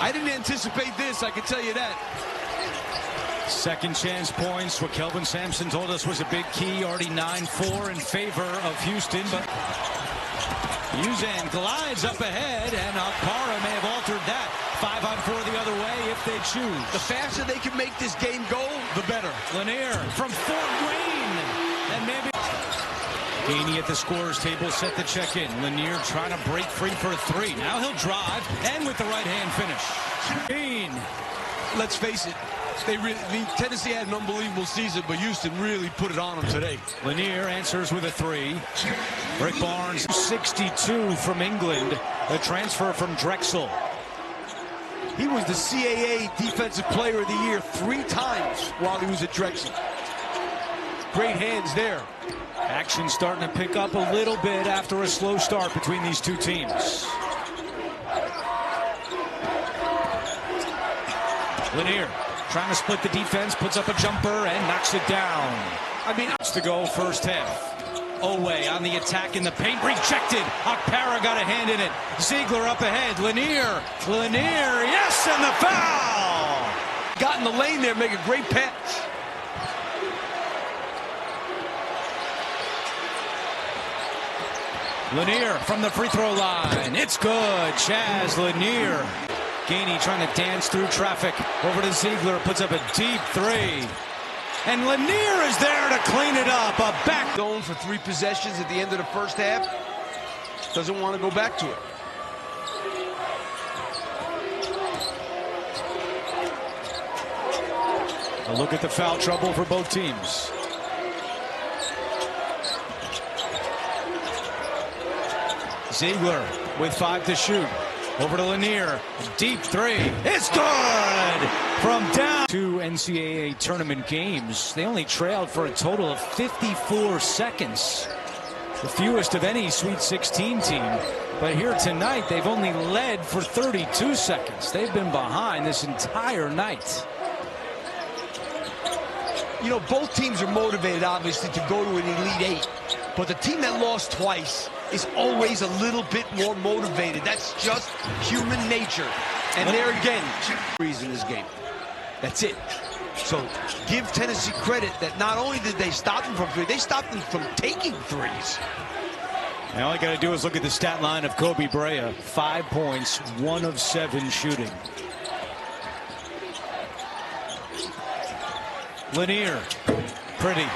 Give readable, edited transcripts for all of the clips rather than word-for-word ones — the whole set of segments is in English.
I didn't anticipate this, I can tell you that. Second chance points, what Kelvin Sampson told us was a big key. Already 9-4 in favor of Houston, but Uzan glides up ahead, and Akpara may have altered that. 5-on-4 the other way if they choose. The faster they can make this game go, the better. Lanier from Fort Wayne, and maybe Gainey at the scorer's table set the check in. Lanier trying to break free for a three. Now he'll drive, and with the right hand finish. Gain. Let's face it, Tennessee had an unbelievable season, but Houston really put it on them today. Lanier answers with a three. Rick Barnes, 62 from England, a transfer from Drexel. He was the CAA Defensive Player of the Year 3 times while he was at Drexel. Great hands there. Action starting to pick up a little bit after a slow start between these two teams. Lanier trying to split the defense, puts up a jumper and knocks it down. I mean, to go first half. Oweh on the attack in the paint, rejected. Akpara got a hand in it. Ziegler up ahead. Lanier, yes, and the foul. Got in the lane there, make a great pass. Lanier from the free throw line. It's good. Chaz Lanier. Gainey trying to dance through traffic. Over to Ziegler, puts up a deep three. And Lanier is there to clean it up. A back zone for 3 possessions at the end of the first half. Doesn't want to go back to it. A look at the foul trouble for both teams. Ziegler with 5 to shoot. Over to Lanier, deep three. It's good from down. 2 NCAA tournament games. They only trailed for a total of 54 seconds. The fewest of any Sweet 16 team. But here tonight, they've only led for 32 seconds. They've been behind this entire night. You know, both teams are motivated, obviously, to go to an Elite 8. But the team that lost twice is always a little bit more motivated. That's just human nature. And there again, in this game. That's it. So give Tennessee credit that not only did they stop them from 3, they stopped them from taking 3s. And all you got to do is look at the stat line of Kobe Brea. 5 points, 1 of 7 shooting. Lanier, pretty.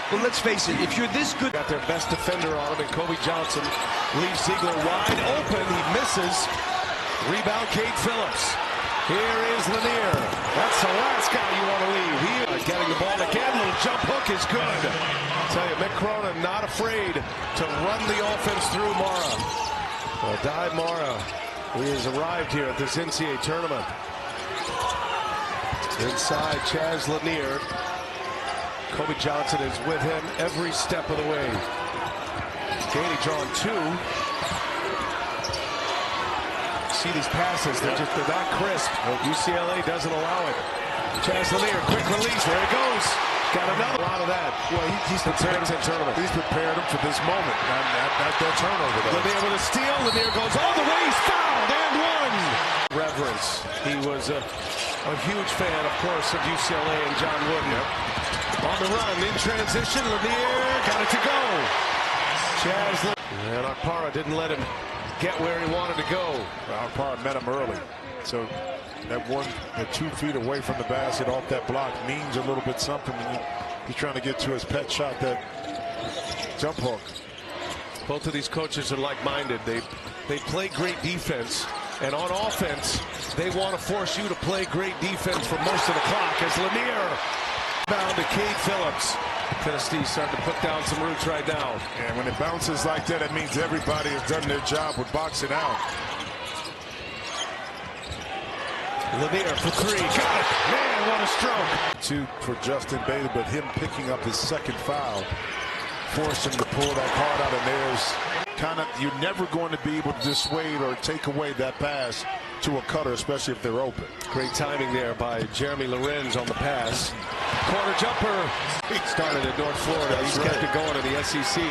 Well, let's face it, if you're this good... Got their best defender on him, and Kobe Johnson leaves Ziegler wide open. He misses. Rebound, Cade Phillips. Here is Lanier. That's the last guy you want to leave. He is getting the ball again. Little jump hook is good. I'll tell you, Mick Cronin not afraid to run the offense through Mara. Well, Di Mara, he has arrived here at this NCAA tournament. Inside, Chaz Lanier. Kobe Johnson is with him every step of the way. Gainey drawing 2. See these passes, they're not crisp. UCLA doesn't allow it. Chaz Lanier, quick release, there he goes. Got another lot of that. Well, he's prepared him. He's prepared him for this moment. That turnover, though. Lanier with a steal. Lanier goes all the way. He's fouled and 1. Reverence. He was a huge fan, of course, of UCLA and John Wooden. On the run, in transition, Lanier got it to go. Chaz and Akpara didn't let him get where he wanted to go. Akpara met him early, so that 2 feet away from the basket off that block means a little bit something. He's trying to get to his pet shot, that jump hook. Both of these coaches are like-minded. They play great defense, and on offense, they want to force you to play great defense for most of the clock. As Lanier bound to Cade Phillips. Tennessee starting to put down some roots right now. And when it bounces like that, it means everybody has done their job with boxing out. Lanier for 3. Got it. Man, what a stroke. 2 for Justin Bailey, but him picking up his second foul forced him to pull that card out, and you're never going to be able to dissuade or take away that pass to a cutter, especially if they're open. Great timing there by Jeremy Lorenz on the pass. Corner jumper. He started at North Florida. He's kept it going in the SEC.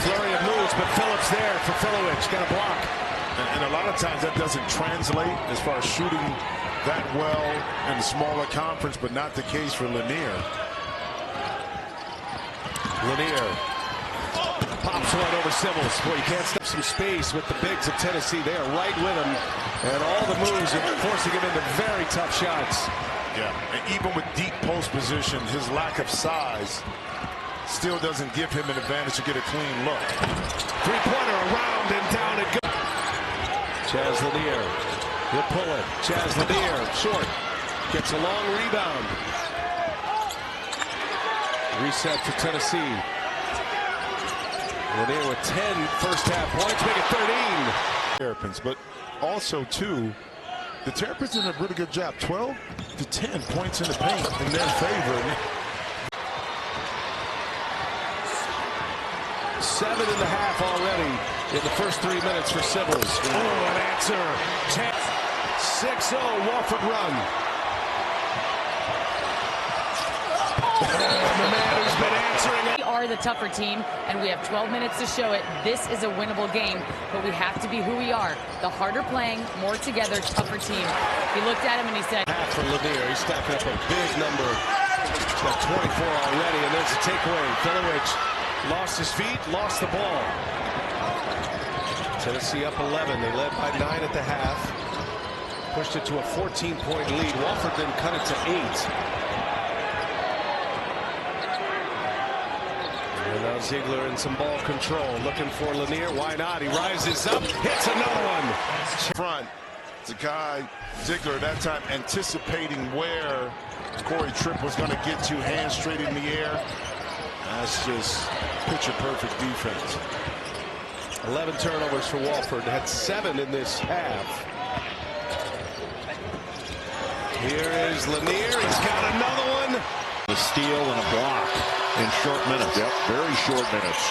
Flurry of moves, but Phillips there for Filowich. Got a block. And a lot of times that doesn't translate as far as shooting that well in the smaller conference, but not the case for Lanier. Lanier pops one over Sybil's. Boy, you can't stop some space with the bigs of Tennessee. They are right with him, and all the moves are forcing him into very tough shots. Yeah, and even with deep post position, his lack of size still doesn't give him an advantage to get a clean look. Three-pointer around and down it goes. Chaz Lanier, he'll pull it. Chaz Lanier, short, gets a long rebound. Reset for Tennessee. Lanier with 10 first-half points, make it 13. Terrapins, but also, too, the Terrapins did a really good job. 12 to 10 points in the paint in their favor. 7.5 already in the first 3 minutes for Sybil's. Oh, an answer. 6-0 Wofford run. The man who's been answering. We are the tougher team, and we have 12 minutes to show it. This is a winnable game, but we have to be who we are. The harder playing, more together, tougher team. He looked at him and he said, Half for Lanier. He's stacking up a big number. He's got 24 already, and there's a takeaway. Filowich lost his feet, lost the ball. Tennessee up 11. They led by 9 at the half. Pushed it to a 14-point lead. Wofford then cut it to 8. And now Ziegler in some ball control, looking for Lanier. Why not? He rises up, hits another one. Front, it's a guy, Ziegler, that time anticipating where Corey Tripp was going to get to, hands straight in the air. That's just picture-perfect defense. 11 turnovers for Wofford. Had 7 in this half. Here is Lanier. He's got another one. A steal and a block in short minutes. Yep, very short minutes.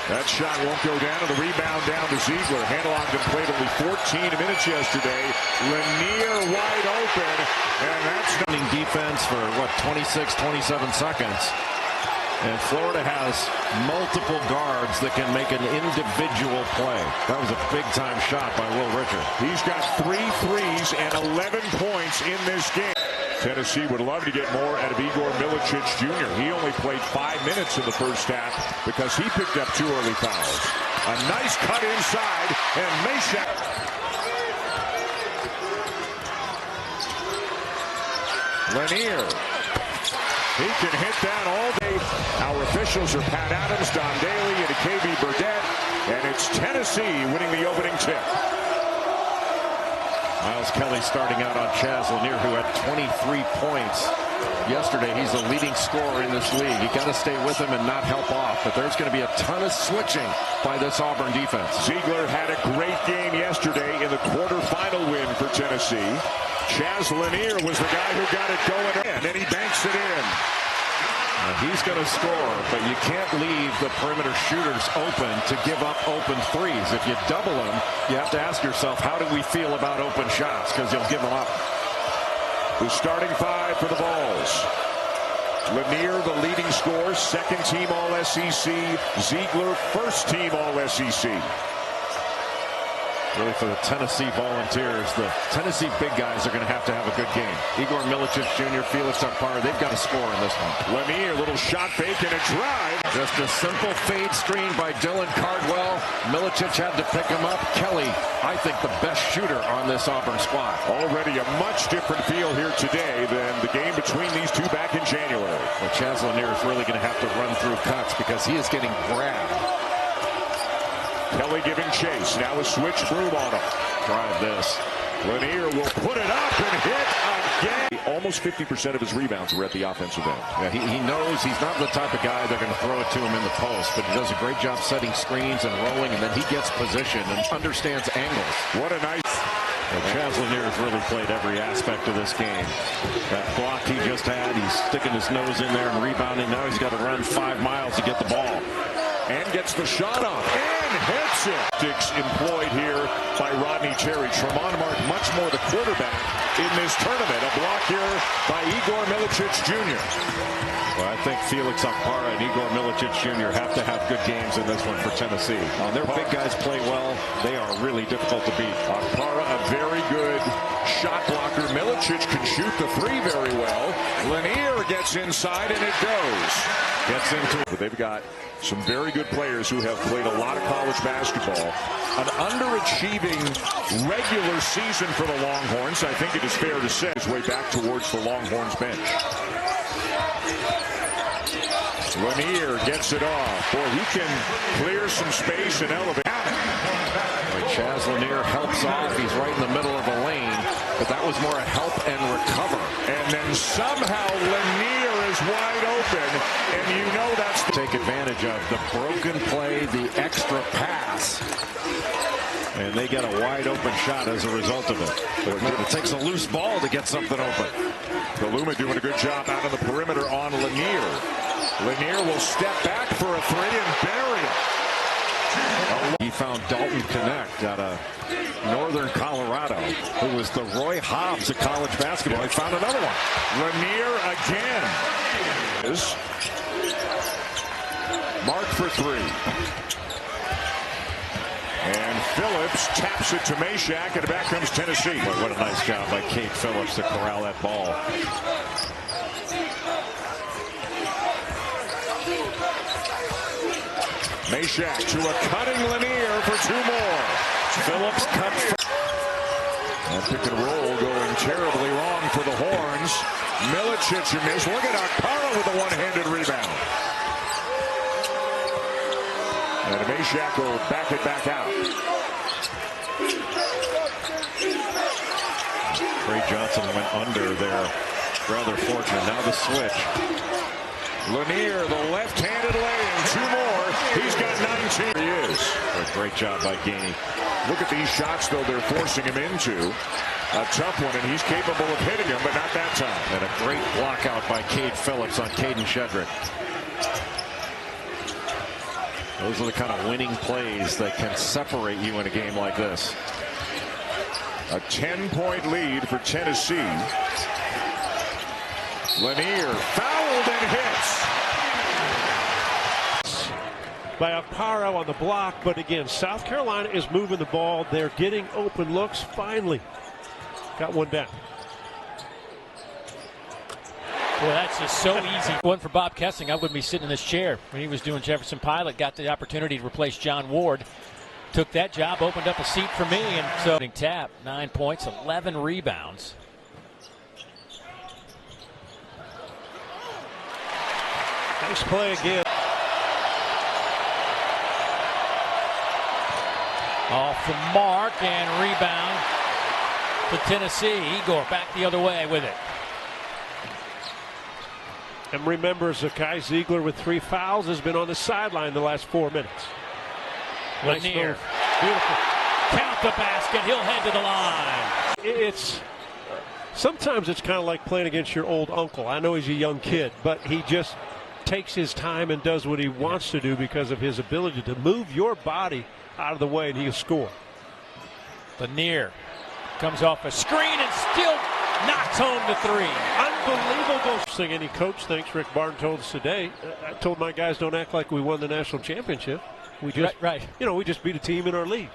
That shot won't go down, and the rebound down to Ziegler. Handelogden played only 14 minutes yesterday. Lanier wide open, and that's stunning defense for, 26, 27 seconds. And Florida has multiple guards that can make an individual play. That was a big-time shot by Will Richard. He's got 3 threes and 11 points in this game. Tennessee would love to get more out of Igor Milicic Jr. He only played 5 minutes in the first half because he picked up 2 early fouls. A nice cut inside, and Mesha. Lanier. He can hit that all day. Our officials are Pat Adams, Don Daly, and KB Burdett. And it's Tennessee winning the opening tip. Miles Kelly starting out on Chaz Lanier, who had 23 points yesterday. He's the leading scorer in this league. You got to stay with him and not help off. But there's going to be a ton of switching by this Auburn defense. Ziegler had a great game yesterday in the quarterfinal win for Tennessee. Chaz Lanier was the guy who got it going, and then he banks it in. He's going to score, but you can't leave the perimeter shooters open to give up open threes. If you double them, you have to ask yourself, how do we feel about open shots? Because you'll give them up. The starting 5 for the Vols. Lanier, the leading scorer, second team All-SEC. Ziegler, first team All-SEC. Really, for the Tennessee Volunteers, the Tennessee big guys are going to have a good game. Igor Milicic Jr., Felix Akpara, they've got to score in this one. Lanier, little shot fake and a drive. Just a simple fade screen by Dylan Cardwell. Milicic had to pick him up. Kelly, I think the best shooter on this Auburn squad. Already a much different feel here today than the game between these two back in January. Well, Chaz Lanier is really going to have to run through cuts because he is getting grabbed. Kelly giving chase. Now a switch move on him. Drive this. Lanier will put it up and hit again. Almost 50% of his rebounds were at the offensive end. Yeah, he knows he's not the type of guy they're going to throw it to him in the post, but he does a great job setting screens and rolling, and then he gets position and understands angles. What a nice... Well, Chaz Lanier has really played every aspect of this game. That block he just had, he's sticking his nose in there and rebounding. Now he's got to run 5 miles to get the ball. and gets the shot off and hits it. Sticks employed here by Rodney Terry. Tremont Mark much more the quarterback in this tournament. A block here by Igor Milicic Jr. Well, I think Felix Okpara and Igor Milicic Jr. have to have good games in this one for Tennessee. Their big guys play well. They are really difficult to beat. Okpara, a very good shot blocker. Milicic can shoot the three very well. Lanier gets inside and it goes. Gets into it. But they've got some very good players who have played a lot of college basketball. An underachieving regular season for the Longhorns, I think it is fair to say, his way back towards the Longhorns bench. Lanier gets it off. Boy, he can clear some space and elevate. Chaz Lanier helps off. He's right in the middle of the lane, but that was more a help and recover. And then somehow Lanier is wide open, and you know that's to take advantage of the broken play, the extra pass, and they get a wide open shot as a result of it. It takes a loose ball to get something open. Galuma doing a good job out on the perimeter on Lanier. Lanier will step back for a three and bury it. He found Dalton Connect out of northern Colorado, who was the Roy Hobbs of college basketball. He found another one. Lanier again. Mark for three. And Phillips taps it to Meshack, and back comes Tennessee. But what a nice job by Kate Phillips to corral that ball. Meshack to a cutting Lanier for two more. Phillips cut. That pick and roll going terribly wrong for the Horns. Milicic missed. Look at Okpara with a one-handed rebound. And Meshack will back it back out. Trey Johnson went under there. Rather fortunate. Now the switch. Lanier, the left-handed lay-in. Two more. He's got 19. He is. A great job by Gainey. Look at these shots, though, they're forcing him into. A tough one, and he's capable of hitting him, but not that time. And a great block out by Cade Phillips on Caden Shedrick. Those are the kind of winning plays that can separate you in a game like this. A 10-point lead for Tennessee. Lanier fouled and hits. By Okpara on the block, but again, South Carolina is moving the ball. They're getting open looks. Finally got one down. Well, that's just so easy. One for Bob Kessling. I wouldn't be sitting in this chair when he was doing Jefferson Pilot. Got the opportunity to replace John Ward. Took that job, opened up a seat for me, and so tap 9 points, 11 rebounds. Nice play again. Off the mark and rebound to Tennessee. Igor back the other way with it. And remember, Zakai Ziegler with 3 fouls has been on the sideline the last 4 minutes. Nice Lanier. Beautiful. Count the basket. He'll head to the line. It's sometimes it's kind of like playing against your old uncle. I know he's a young kid, but he just takes his time and does what he wants to do because of his ability to move your body out of the way, and he'll score. Lanier comes off a screen and still knocks home the three. Unbelievable thing any coach thinks. Rick Barton told us today. I told my guys, don't act like we won the national championship. We just, we just beat a team in our league.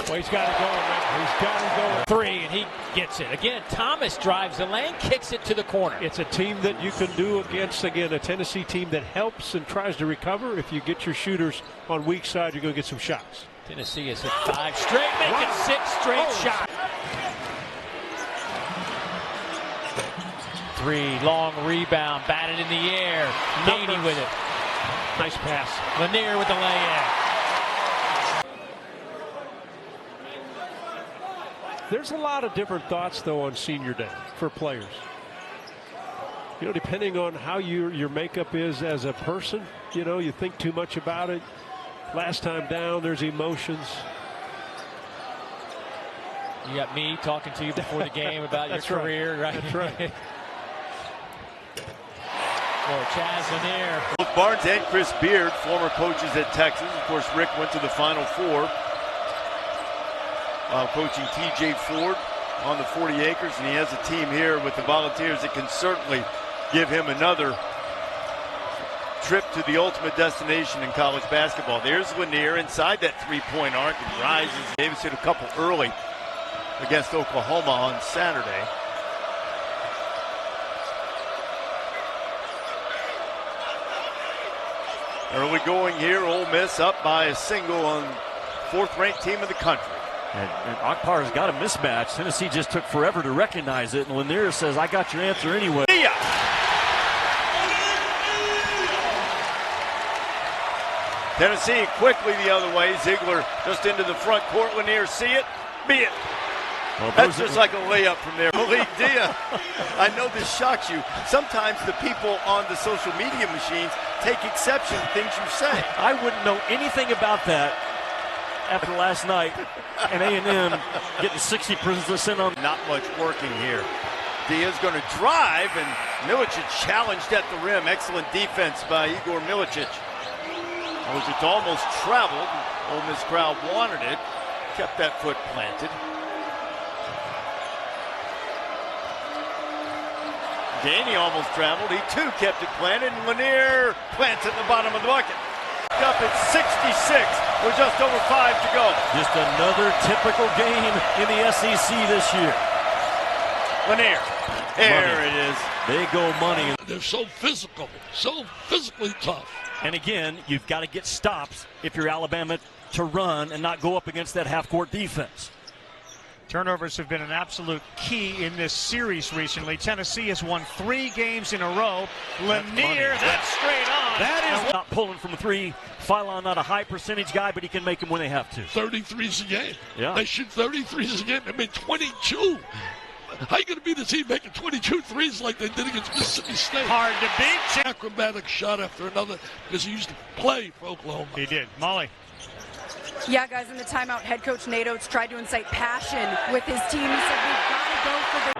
Well, he's got to go, man. He's got to go. Three, and he gets it. Again, Thomas drives the lane, kicks it to the corner. It's a team that you can do against, again, a Tennessee team that helps and tries to recover. If you get your shooters on weak side, you're going to get some shots. Tennessee has hit 5 straight, making 6 straight shots. 3, long rebound, batted in the air. Gainey with it. Nice pass. Lanier with the lay-in. There's a lot of different thoughts, though, on senior day for players. You know, depending on how your makeup is as a person, you know, you think too much about it. Last time down, there's emotions. You got me talking to you before the game about your career, right? That's right. for Chaz Lanier. Both Barnes and Chris Beard, former coaches at Texas. Of course, Rick went to the Final Four while coaching TJ Ford on the 40 acres, and he has a team here with the Volunteers that can certainly give him another trip to the ultimate destination in college basketball. There's Lanier inside that three-point arc and rises. Davis hit a couple early against Oklahoma on Saturday. Early going here, Ole Miss up by a single on fourth-ranked team in the country. And Akbar's got a mismatch. Tennessee just took forever to recognize it, and Lanier says, I got your answer anyway. Tennessee quickly the other way. Ziegler just into the front court. Lanier, see it, be it. Well, that's just like a layup from there. Malik Dia, I know this shocks you. Sometimes the people on the social media machines take exception to things you say. I wouldn't know anything about that after last night, and A&M getting 60% on. Not much working here. Dia's going to drive, and Milicic challenged at the rim. Excellent defense by Igor Milicic. It almost traveled. Ole Miss crowd wanted it. Kept that foot planted. Danny almost traveled. He too kept it planted, and Lanier plants it in the bottom of the bucket. Up at 66 with just over 5 to go. Just another typical game in the SEC this year. Lanier. There it is. They go money. They're so physical, so physically tough. And again, you've got to get stops if you're Alabama to run and not go up against that half-court defense. Turnovers have been an absolute key in this series recently. Tennessee has won 3 games in a row. Lanier, that's straight on. That is not pulling from 3. Philon not a high percentage guy, but he can make them when they have to. 33s a game. Yeah. They shoot 33s a game. They made 22. How are you going to be the team making 22 threes like they did against Mississippi State? Hard to beat. Acrobatic shot after another because he used to play for Oklahoma. He did. Molly. Yeah, guys, in the timeout, head coach Nate Oates tried to incite passion with his team. He said, we've got to go for the...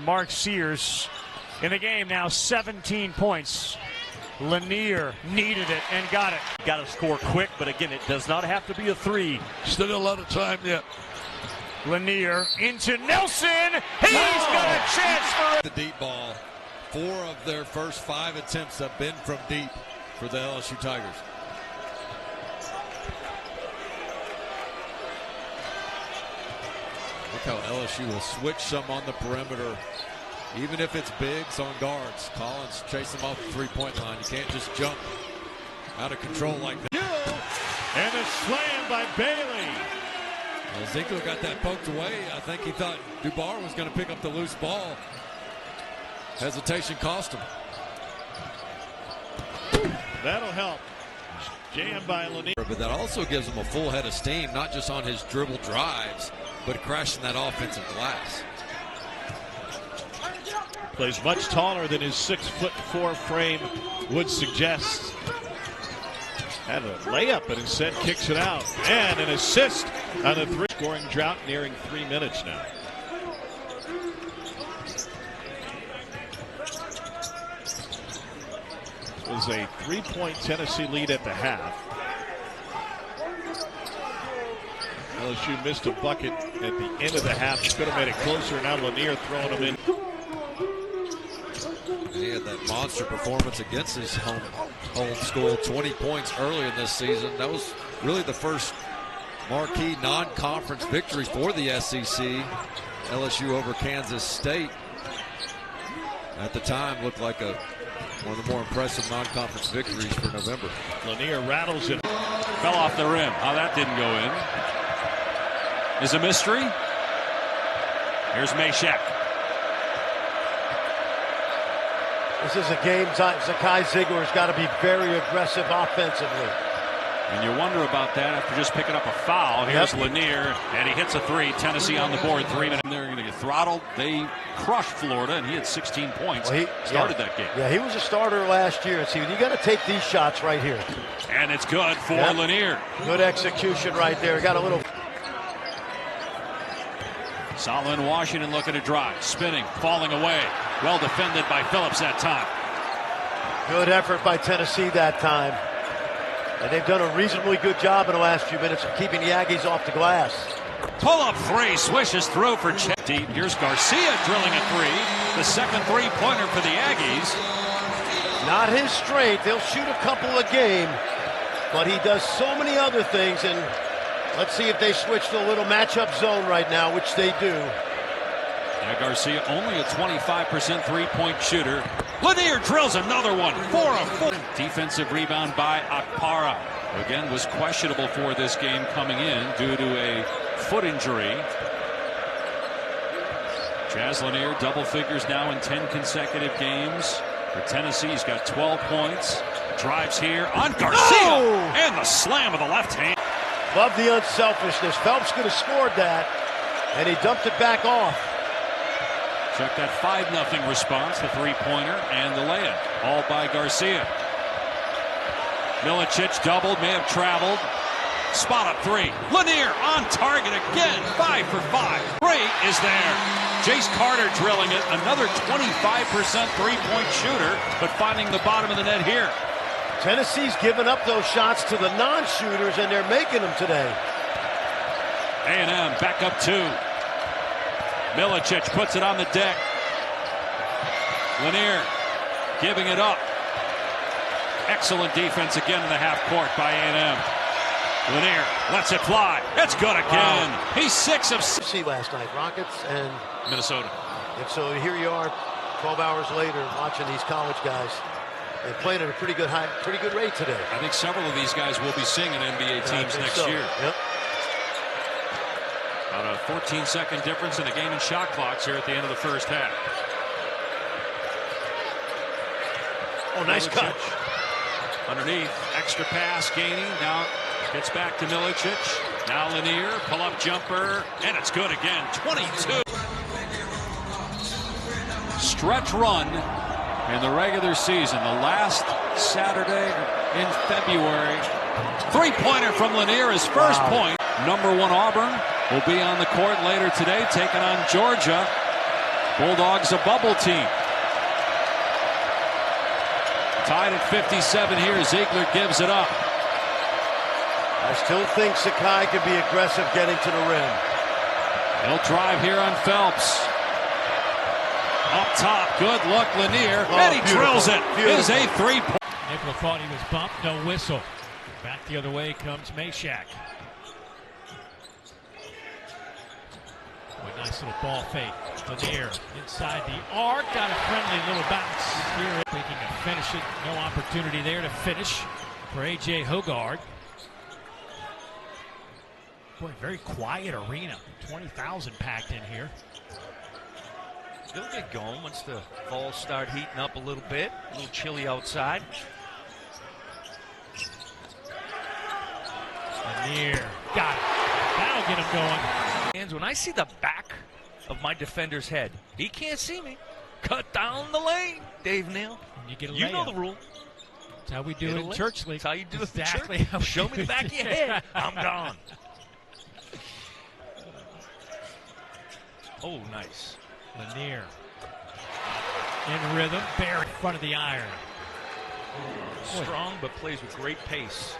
Mark Sears in the game now, 17 points. Lanier needed it and got it. Got to score quick, but again, it does not have to be a 3. Still a lot of time yet. Lanier into Nelson. He's got a chance for the deep ball. 4 of their first 5 attempts have been from deep for the LSU Tigers. Look how LSU will switch some on the perimeter, even if it's bigs on guards. Collins chasing them off the three-point line. You can't just jump out of control like that. And a slam by Bailey. Well, Ziegler got that poked away. I think he thought Dubar was going to pick up the loose ball. Hesitation cost him. That'll help. Jammed by Lanier. But that also gives him a full head of steam, not just on his dribble drives, but crashing that offensive glass. Plays much taller than his 6'4" frame would suggest. Had a layup, but instead kicks it out. And an assist on the 3. Scoring drought nearing 3 minutes now. It was a 3-point Tennessee lead at the half. LSU missed a bucket at the end of the half. Could have made it closer. Now Lanier throwing them in. He had that monster performance against his home school. 20 points early in this season. That was really the first marquee non-conference victory for the SEC. LSU over Kansas State. At the time, looked like one of the more impressive non-conference victories for November. Lanier rattles it. Fell off the rim. How that didn't go in is a mystery. Here's Meshack. This is a game Zakai Ziegler's got to be very aggressive offensively. And you wonder about that after just picking up a foul. Here's Lanier, and he hits a three. Tennessee on the board. 3 minutes. They're going to get throttled. They crushed Florida, and he had 16 points. Well, he started that game. Yeah, he was a starter last year. See, you got to take these shots right here. And it's good for Lanier. Good execution right there. Got a little. Solomon Washington looking to drive, spinning, falling away. Well defended by Phillips that time. Good effort by Tennessee that time. And they've done a reasonably good job in the last few minutes of keeping the Aggies off the glass. Pull-up three, swishes through for Chaz. Deep. Here's Garcia drilling a three. The second three-pointer for the Aggies. Not his strength. He'll shoot a couple a game, but he does so many other things. And let's see if they switch to a little matchup zone right now, which they do. Yeah, Garcia only a 25% three-point shooter. Lanier drills another one. 4 of 4. Defensive rebound by Akpara. Again, was questionable for this game coming in due to a foot injury. Chaz Lanier double figures now in 10 consecutive games. For Tennessee, he's got 12 points. Drives here on Garcia. And the slam of the left hand. Love the unselfishness. Phelps could have scored that, and he dumped it back off. Check that 5-0 response, the three-pointer and the layup, all by Garcia. Milicic doubled, may have traveled. Spot up three. Lanier on target again, 5 for 5. Three is there. Jace Carter drilling it, another 25% three-point shooter, but finding the bottom of the net here. Tennessee's given up those shots to the non-shooters, and they're making them today. A&M back up 2. Milicic puts it on the deck. Lanier giving it up. Excellent defense again in the half court by A&M. Lanier lets it fly. It's good again. Wow. He's 6 of 6. See last night, Rockets and Minnesota. And so here you are, 12 hours later, watching these college guys. They played at a pretty good rate today. I think several of these guys will be seeing an NBA teams next year. Yep. About a 14-second difference in the game and shot clocks here at the end of the first half. Oh, nice catch. Underneath, extra pass gaining. Now gets back to Milicic. Now Lanier, pull-up jumper, and it's good again. 22. Stretch run in the regular season. The last Saturday in February. Three-pointer from Lanier, his first point. Number 1 Auburn will be on the court later today, taking on Georgia. Bulldogs a bubble team. Tied at 57 here. Ziegler gives it up. I still think Sakai can be aggressive getting to the rim. He'll drive here on Phelps. Up top, good look, Lanier, and he drills it. Is a 3-point. Nicola thought he was bumped, no whistle. Back the other way comes Meshack. Nice little ball fake. Lanier inside the arc, got a friendly little bounce here. Thinking to finish it, no opportunity there to finish for A.J. Hoggard. Boy, very quiet arena. 20,000 packed in here. It'll get going once the balls start heating up a little bit. A little chilly outside. Lanier, got it. That'll get him going. And when I see the back of my defender's head, he can't see me. Cut down the lane, Dave Neal. You get a you know the rule. That's how we do it in church league. That's how you do exactly it in church. Show me the back of your head. I'm gone. Oh, nice. Lanier in rhythm, Barry in front of the iron. Strong, but plays with great pace.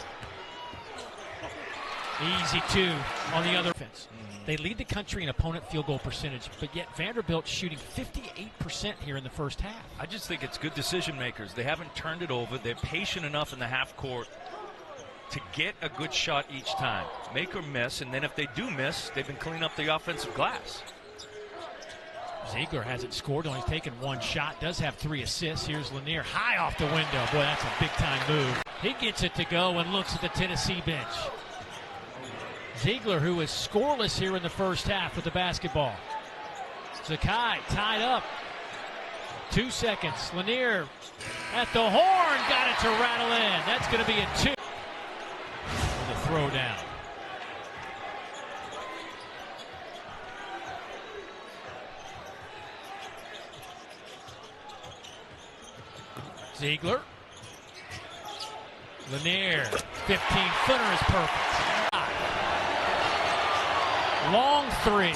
Easy 2 on the other offense. They lead the country in opponent field goal percentage, but yet Vanderbilt shooting 58% here in the first half. I just think it's good decision makers. They haven't turned it over. They're patient enough in the half court to get a good shot each time. Make or miss, and then if they do miss, they've been cleaning up the offensive glass. Ziegler hasn't scored, only taken 1 shot, does have 3 assists. Here's Lanier, high off the window. Boy, that's a big-time move. He gets it to go and looks at the Tennessee bench. Ziegler, who is scoreless here in the first half with the basketball. Sakai tied up. 2 seconds. Lanier at the horn, got it to rattle in. That's going to be a 2. The throw down. Ziegler. Lanier, 15-footer is perfect. Long 3.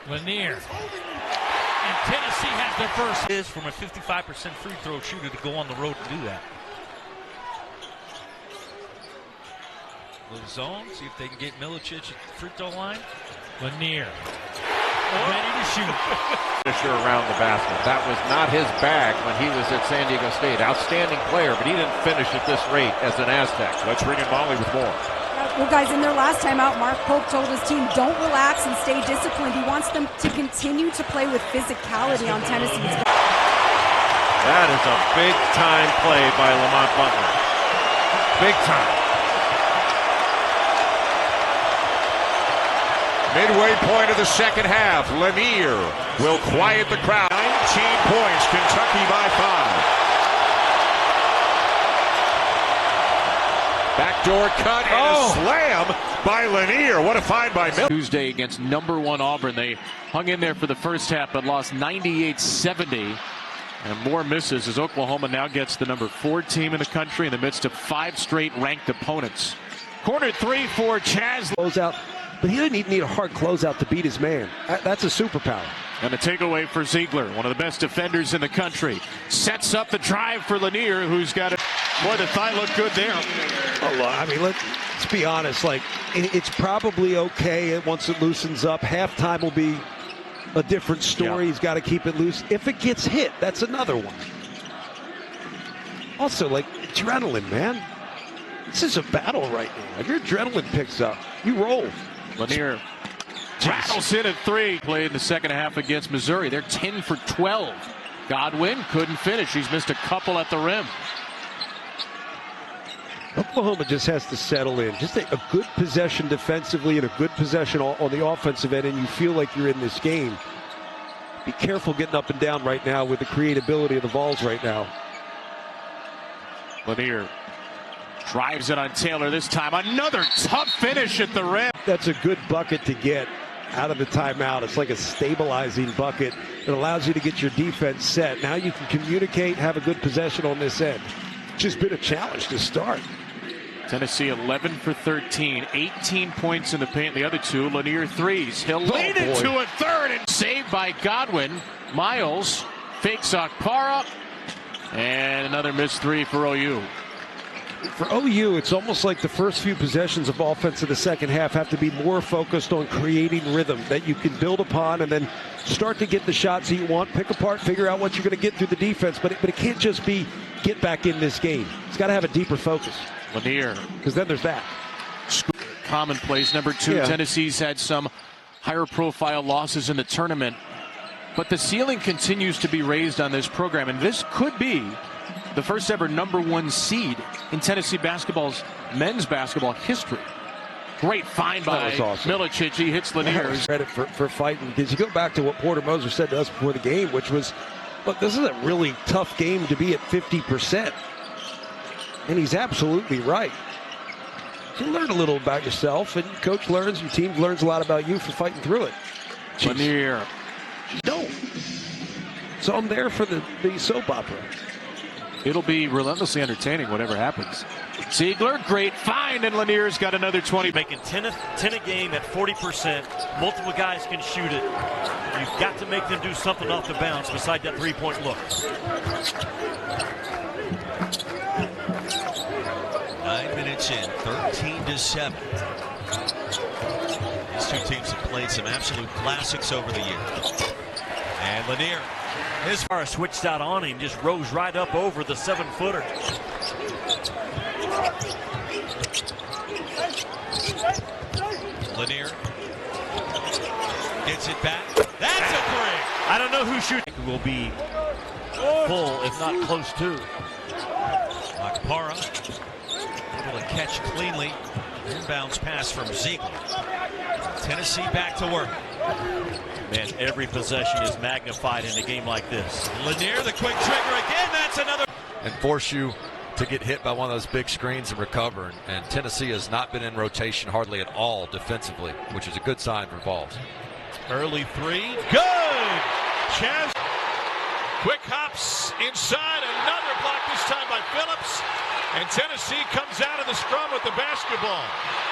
Lanier. And Tennessee has their first. Is from a 55% free throw shooter to go on the road and do that. Little zone, see if they can get Milicic at the free throw line. Lanier. Ready to shoot. Finisher around the basket. That was not his bag when he was at San Diego State. Outstanding player, but he didn't finish at this rate as an Aztec. Let's bring in Molly with more. Well, guys, in their last time out, Mark Pope told his team, don't relax and stay disciplined. He wants them to continue to play with physicality on Tennessee's. That is a big-time play by Lamont Butler. Big time. Midway point of the second half. Lanier will quiet the crowd. 19 points, Kentucky by 5. Backdoor cut and a slam by Lanier. What a find by Miller. Tuesday against #1 Auburn. They hung in there for the first half but lost 98-70. And more misses as Oklahoma now gets the #4 team in the country in the midst of 5 straight ranked opponents. Corner 3 for Chaz. Close out. But he didn't need a hard closeout to beat his man. That's a superpower. And the takeaway for Ziegler, one of the best defenders in the country. Sets up the drive for Lanier, who's got it. Boy, the thigh looked good there. Oh, I mean, let's be honest. Like, it's probably okay once it loosens up. Halftime will be a different story. Yeah. He's got to keep it loose. If it gets hit, that's another one. Also, like, adrenaline, man. This is a battle right now. If your adrenaline picks up, you roll. Lanier rattles in at 3. Played in the second half against Missouri. They're 10 for 12. Godwin couldn't finish. He's missed a couple at the rim. Oklahoma just has to settle in. Just a good possession defensively and a good possession on the offensive end, and you feel like you're in this game. Be careful getting up and down right now with the creatability of the Vols right now. Lanier drives it on Taylor this time. Another tough finish at the rim. That's a good bucket to get out of the timeout. It's like a stabilizing bucket that allows you to get your defense set. Now you can communicate, have a good possession on this end. Just been a challenge to start. Tennessee 11 for 13, 18 points in the paint. The other 2 Lanier threes. He'll lead into a third and saved by Godwin. Miles fakes Okpara, and another missed 3 for OU. For OU, it's almost like the first few possessions of offense in the second half have to be more focused on creating rhythm that you can build upon and then start to get the shots that you want, pick apart, figure out what you're going to get through the defense. But it can't just be get back in this game. It's got to have a deeper focus. Lanier. Because then there's that. Commonplace. Number 2, yeah. Tennessee's had some higher profile losses in the tournament. But the ceiling continues to be raised on this program. And this could be the first ever #1 seed in Tennessee basketball's men's basketball history. Great find by awesome. Milicic. He hits Lanier. Credit for fighting. Because you go back to what Porter Moser said to us before the game, which was, look, this is a really tough game to be at 50%. And he's absolutely right. You learn a little about yourself, and your coach learns, your team learns a lot about you for fighting through it. Lanier. No. So I'm there for the soap opera. It'll be relentlessly entertaining, whatever happens. Ziegler, great find, and Lanier's got another 20. Making 10 a game at 40%. Multiple guys can shoot it. You've got to make them do something off the bounce beside that three-point look. 9 minutes in, 13-7. These 2 teams have played some absolute classics over the years. And Lanier. His car switched out on him, just rose right up over the 7-footer. Lanier gets it back. That's a 3. I don't know who shooting will be full, if not close to. Akpara able to catch cleanly. Inbounds pass from Ziegler. Tennessee back to work. Man, every possession is magnified in a game like this. Lanier, the quick trigger again. That's another. And force you to get hit by one of those big screens and recover. And Tennessee has not been in rotation hardly at all defensively, which is a good sign for Vols. Early three. Good! Chaz. Quick hops inside. Another block, this time by Phillips. And Tennessee comes out of the scrum with the basketball.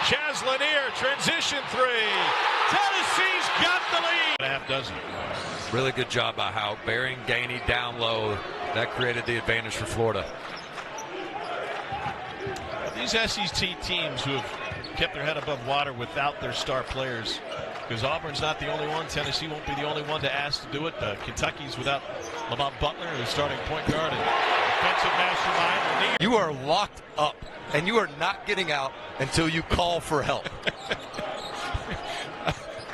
Chaz Lanier, transition three. Tennessee's got the lead. A half dozen. Really good job by Howe. Bearing Gainey down low. That created the advantage for Florida. These SEC teams who have kept their head above water without their star players, because Auburn's not the only one. Tennessee won't be the only one to ask to do it. Kentucky's without Lamont Butler, the starting point guard, and defensive mastermind. You are locked up, and you are not getting out until you call for help.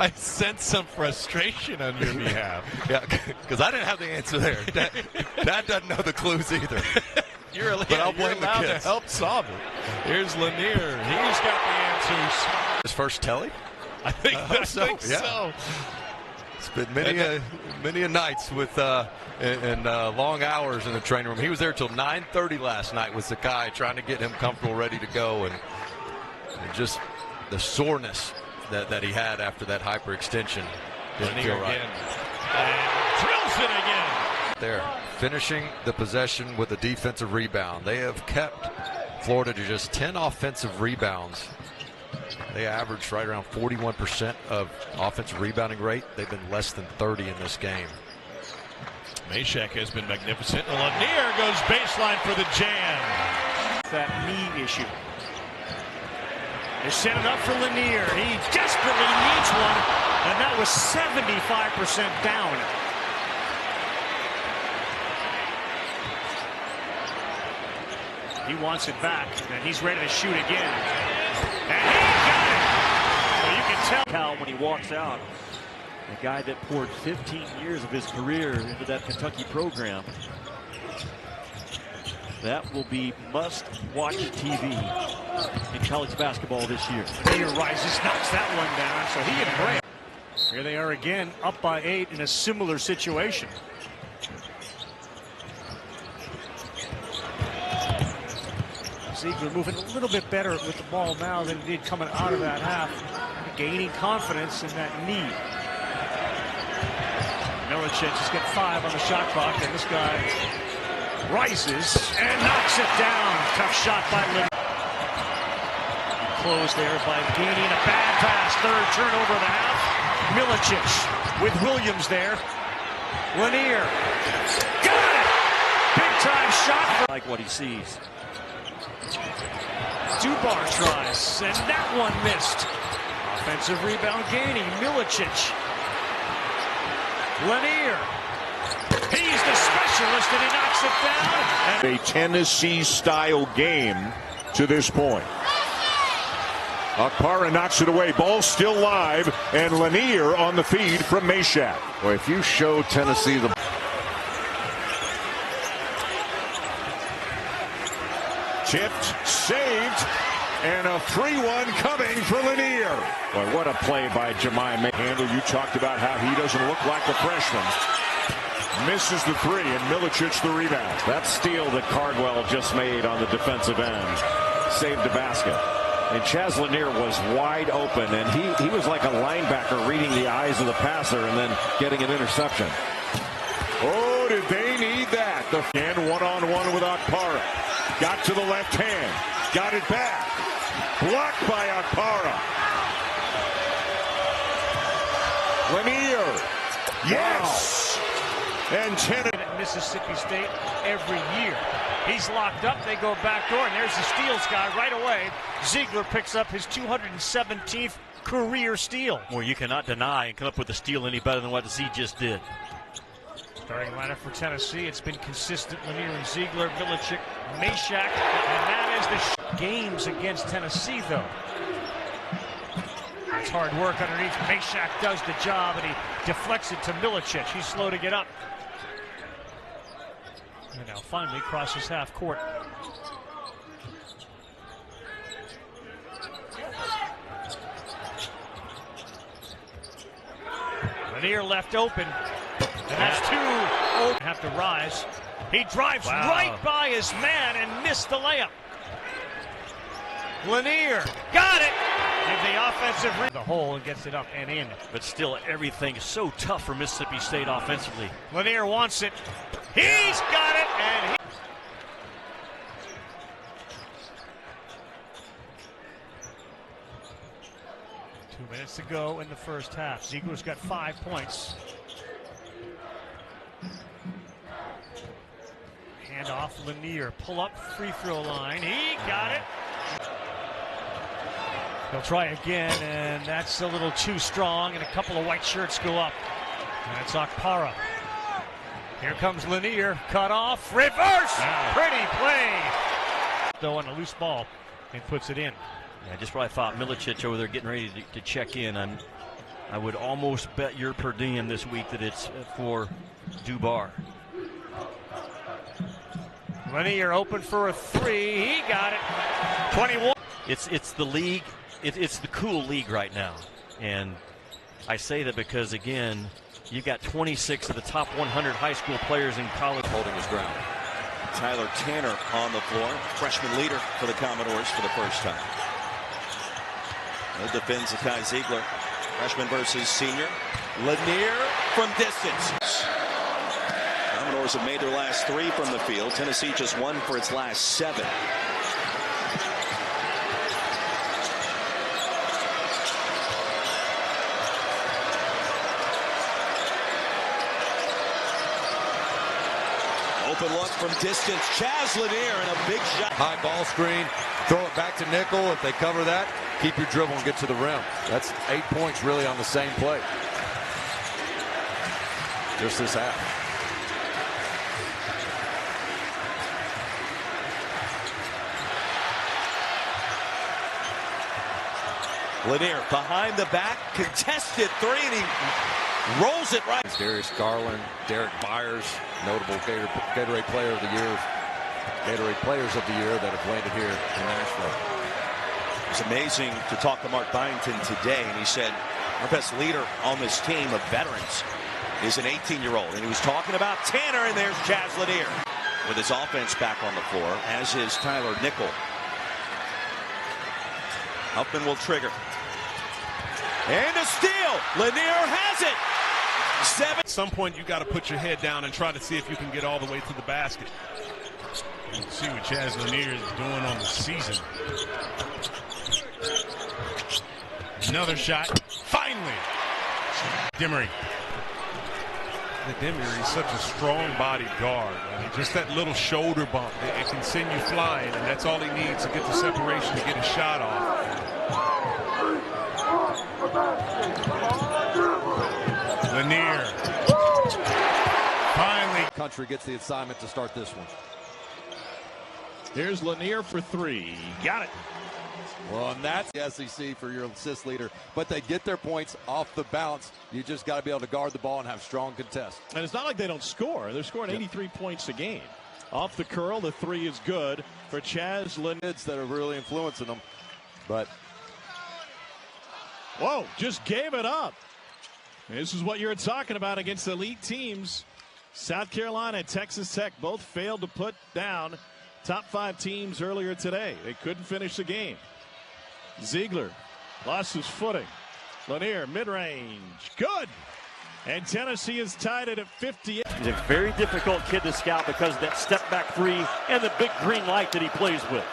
I sense some frustration on your behalf. Yeah, because I didn't have the answer there. That doesn't know the clues either. I'll blame the kids. To help solve it. Here's Lanier. He's got the answers. His first telly? I think so. It's been many a nights with and long hours in the training room. He was there till 9:30 last night with Sakai, trying to get him comfortable, ready to go, and just the soreness that he had after that hyperextension didn't feel right. And drills it again. There, finishing the possession with a defensive rebound. They have kept Florida to just 10 offensive rebounds. They averaged right around 41% of offensive rebounding rate. They've been less than 30 in this game. Meshack has been magnificent. Lanier goes baseline for the jam. That knee issue. They set it up for Lanier. He desperately needs one, and that was 75% down. He wants it back, and he's ready to shoot again. And he got it! Well, you can tell Cal when he walks out. A guy that poured 15 years of his career into that Kentucky program. That will be must-watch TV in college basketball this year. Here rises, knocks that one down, so he and Bray. Here they are again, up by 8 in a similar situation. Ziegler moving a little bit better with the ball now than he did coming out of that half. Gaining confidence in that knee. Milicic has got 5 on the shot clock, and this guy rises and knocks it down. Tough shot by Lanier. Closed there by gaining a bad pass. Third turnover of the half. Milicic with Williams there. Lanier. Got it! Big time shot. Like what he sees. Dubar tries, and that one missed. Offensive rebound gaining. Milicic. Lanier. He's the specialist, and he knocks it down. A Tennessee-style game to this point. Akpara knocks it away. Ball still live, and Lanier on the feed from Meshack. Well, if you show Tennessee the tipped, saved, and a 3-1 coming for Lanier. Boy, what a play by Jemai. Handle, you talked about how he doesn't look like a freshman. Misses the 3, and Milicic the rebound. That steal that Cardwell just made on the defensive end saved the basket. And Chaz Lanier was wide open, and he was like a linebacker reading the eyes of the passer and then getting an interception. Oh, did they need that? And one-on-one with Akpara. Got to the left hand. Got it back. Blocked by Akpara. Lanier. Yes! Wow. And Tennessee at Mississippi State every year. He's locked up. They go back door, and there's the steals guy right away. Ziegler picks up his 217th career steal. Well, you cannot deny and come up with a steal any better than what Z just did. Starting lineup for Tennessee, it's been consistent. Lanier and Ziegler, Milicic, Meshack, and that is the games against Tennessee, though. It's hard work underneath. Meshack does the job, and he deflects it to Milicic. He's slow to get up. And now finally crosses half court. Lanier left open. And that's two. Open. Have to rise. He drives right by his man and missed the layup. Lanier got it. And the offensive the hole and gets it up and in. But still, everything is so tough for Mississippi State offensively. Lanier wants it. He's got it, and 2 minutes to go in the first half. Ziegler's got 5 points. Hand off Lanier. Pull up free throw line. He got it. He'll try again, and that's a little too strong, and a couple of white shirts go up. That's Okpara. Here comes Lanier. Cut off. Reverse. Pretty play. Though on a loose ball and puts it in. Yeah, just what I thought. Milicic over there getting ready to check in. I would almost bet your per diem this week that it's for Dubar. Lanier open for a three. He got it. 21. It's the league. It's the cool league right now. And I say that because, again, you got 26 of the top 100 high school players in college holding his ground. Tyler Tanner on the floor, freshman leader for the Commodores for the first time. It defends Zakai Ziegler, freshman versus senior. Lanier from distance. Commodores have made their last 3 from the field. Tennessee just 1 for its last 7. Open look from distance. Chaz Lanier and a big shot. High ball screen. Throw it back to nickel. If they cover that, keep your dribble and get to the rim. That's 8 points really on the same play. Just this half. Lanier behind the back, contested 3, and he rolls it right. Darius Garland, Derek Myers, notable Gatorade Player of the Year, Gatorade Players of the Year that have landed here in Nashville. It was amazing to talk to Mark Byington today, and he said our best leader on this team of veterans is an 18-year-old, and he was talking about Tanner, and there's Chaz Lanier with his offense back on the floor, as is Tyler Nickel. Huffman will trigger. And a steal. Lanier has it. 7. At some point, you got to put your head down and try to see if you can get all the way to the basket. You can see what Chaz Lanier is doing on the season. Another shot. Finally. Demery. Demery is such a strong-bodied guard. I mean, just that little shoulder bump, it can send you flying, and that's all he needs to get the separation to get his shot off. Lanier. Finally. Country gets the assignment to start this one. Here's Lanier for 3. Got it. Well, and that's the SEC for your assist leader. But they get their points off the bounce. You just got to be able to guard the ball and have strong contests. And it's not like they don't score. They're scoring 83 points a game. Off the curl, the 3 is good for Chaz Lanier. That are really influencing them. But whoa, just gave it up. This is what you're talking about against elite teams. South Carolina and Texas Tech both failed to put down top 5 teams earlier today. They couldn't finish the game. Ziegler lost his footing. Lanier, mid-range, good. And Tennessee is tied at 58. He's a very difficult kid to scout because of that step-back 3 and the big green light that he plays with.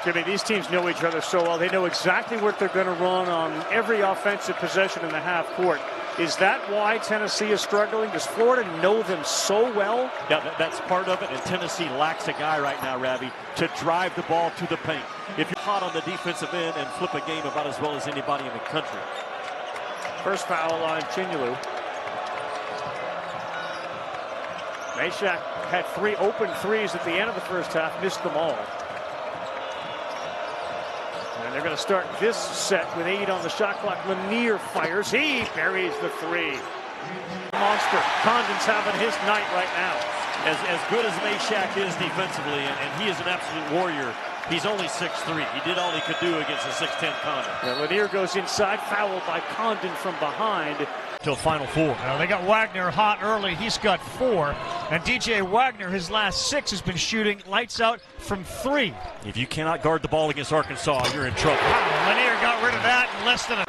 Jimmy, these teams know each other so well. They know exactly what they're going to run on every offensive possession in the half court. Is that why Tennessee is struggling? Does Florida know them so well? Yeah, that's part of it, and Tennessee lacks a guy right now, Ravi, to drive the ball to the paint. If you're hot on the defensive end and flip a game about as well as anybody in the country. First foul on Chinyalu. Meshack had 3 open threes at the end of the first half, missed them all. And they're going to start this set with 8 on the shot clock. Lanier fires. He buries the 3. Monster. Condon's having his night right now. as good as Meshack is defensively, and he is an absolute warrior, he's only 6'3". He did all he could do against a 6'10" Condon. Yeah, Lanier goes inside, fouled by Condon from behind. Till Final Four. Now they got Wagner hot early. He's got 4. And DJ Wagner, his last 6, has been shooting lights out from 3. If you cannot guard the ball against Arkansas, you're in trouble. Wow, Lanier got rid of that in less than a...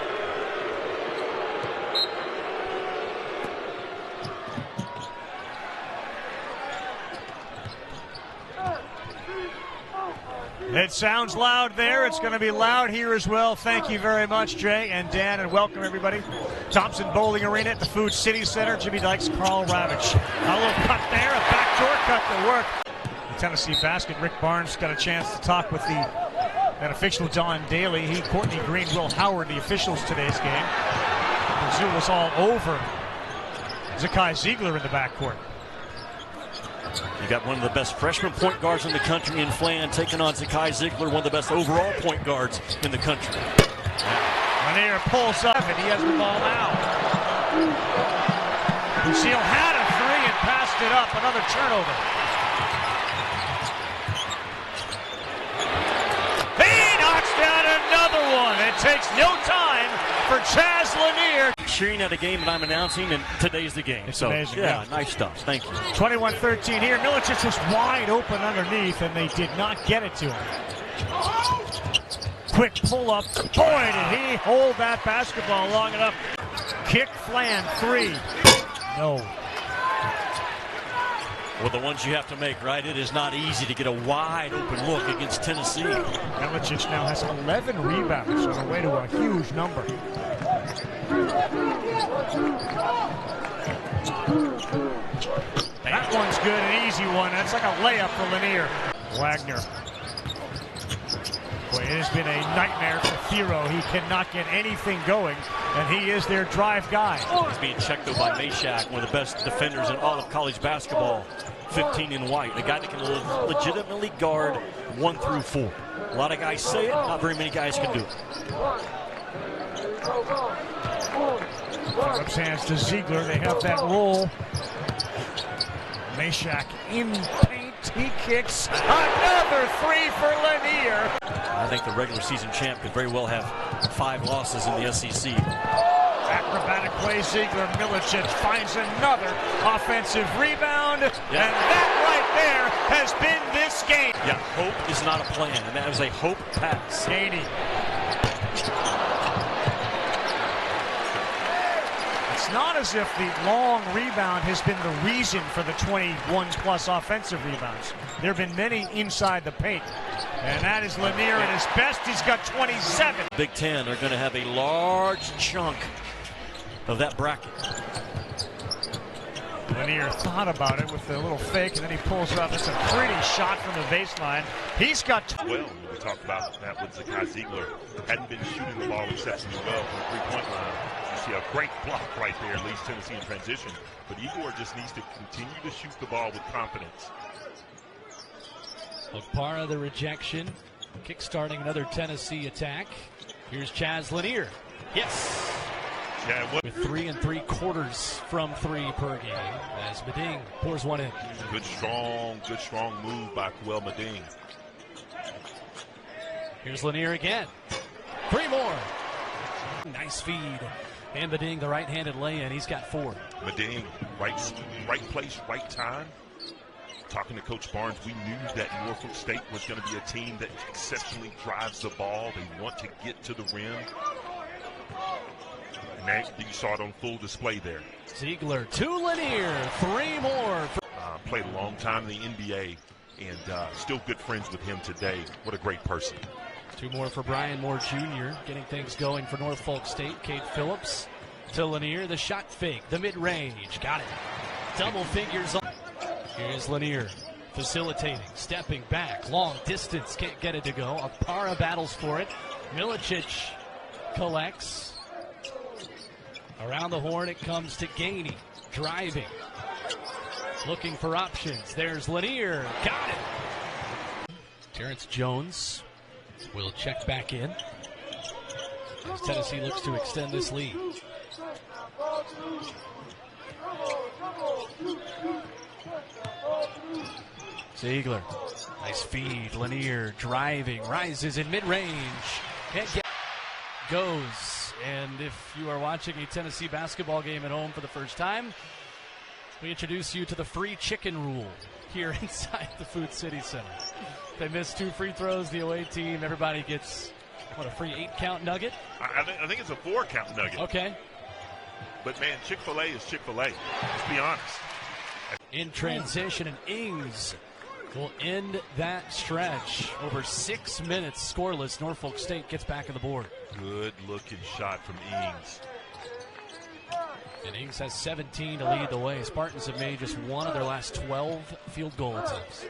It sounds loud there. It's going to be loud here as well. Thank you very much, Jay and Dan, and welcome everybody. Thompson Bowling Arena at the Food City Center. Jimmy Dykes, Carl Ravitch. A little cut there, a backdoor cut to work. The Tennessee basket. Rick Barnes got a chance to talk with that official Don Daly. Courtney Green, Will Howard, the officials today's game. Brazil was all over Zakai Ziegler in the backcourt. You got one of the best freshman point guards in the country in Flan taking on Zakai Ziegler, one of the best overall point guards in the country. Lanier pulls up and he has the ball out. Lucille had a 3 and passed it up. Another turnover. He knocks down another one. It takes no time for Chaz Lanier. Cheering at a game that I'm announcing, and today's the game. It's so amazing. Yeah, nice stuff. Thank you. 21-13 here. Milicic is wide open underneath, and they did not get it to him. Quick pull up. Boy, did he hold that basketball long enough. Kick, Flan, 3. No. Well, the ones you have to make, right? It is not easy to get a wide open look against Tennessee. Milicic now has 11 rebounds on the way to a huge number. That one's good, an easy one. That's like a layup for Lanier. Wagner. Boy, it has been a nightmare for Thero. He cannot get anything going, and he is their drive guy. He's being checked though by Meshack, one of the best defenders in all of college basketball. 15 in white, a guy that can legitimately guard 1 through 4. A lot of guys say it, not very many guys can do it. Phillips hands to Ziegler. They have that roll. Meshack in paint. He kicks. Another 3 for Lanier. I think the regular season champ could very well have 5 losses in the SEC. Acrobatic play. Ziegler. Milicic finds another offensive rebound. Yeah. And that right there has been this game. Yeah, hope is not a plan, and that was a hope pass. Gainey. It's not as if the long rebound has been the reason for the 21-plus offensive rebounds. There have been many inside the paint. And that is Lanier at his best. He's got 27. Big Ten are going to have a large chunk of that bracket. Lanier thought about it with the little fake, and then he pulls it up. It's a pretty shot from the baseline. He's got... Well, we talked about that with Zakai Ziegler. Hadn't been shooting the ball exceptionally well from the three-point line. You see a great block right there, leads Tennessee in transition. But Igor just needs to continue to shoot the ball with confidence. Okpara, the rejection, kick-starting another Tennessee attack. Here's Chaz Lanier. Yes. Yeah, with 3 3/4 from 3 per game as Meding pours one in. Good strong move by Kuel Meding. Here's Lanier again. 3 more. Nice feed. And Meding, the right-handed lay-in. He's got 4. Meding, right place, right time. Talking to Coach Barnes, we knew that Norfolk State was going to be a team that exceptionally drives the ball. They want to get to the rim. And you saw it on full display there. Ziegler to Lanier. 3 more. Played a long time in the NBA and still good friends with him today. What a great person. 2 more for Brian Moore Jr. Getting things going for Norfolk State. Cade Phillips to Lanier. The shot fake. The mid-range. Got it. Double figures. Here's Lanier facilitating. Stepping back. Long distance. Can't get it to go. Okpara battles for it. Milicic collects. Around the horn it comes to Gainey. Driving. Looking for options. There's Lanier. Got it. Terrence Jones will check back in as Tennessee looks to extend this lead. Ziegler, nice feed. Lanier driving, rises in mid-range. Can't get. Goes. And if you are watching a Tennessee basketball game at home for the first time, we introduce you to the free chicken rule here inside the Food City Center. If they miss 2 free throws, the away team, everybody gets, what, a free 8-count nugget? I think it's a 4-count nugget. Okay. But, man, Chick-fil-A is Chick-fil-A. Let's be honest. In transition, and Ings will end that stretch. Over 6 minutes scoreless. Norfolk State gets back on the board. Good-looking shot from Ings. And Ings has 17 to lead the way. Spartans have made just one of their last 12 field goal attempts.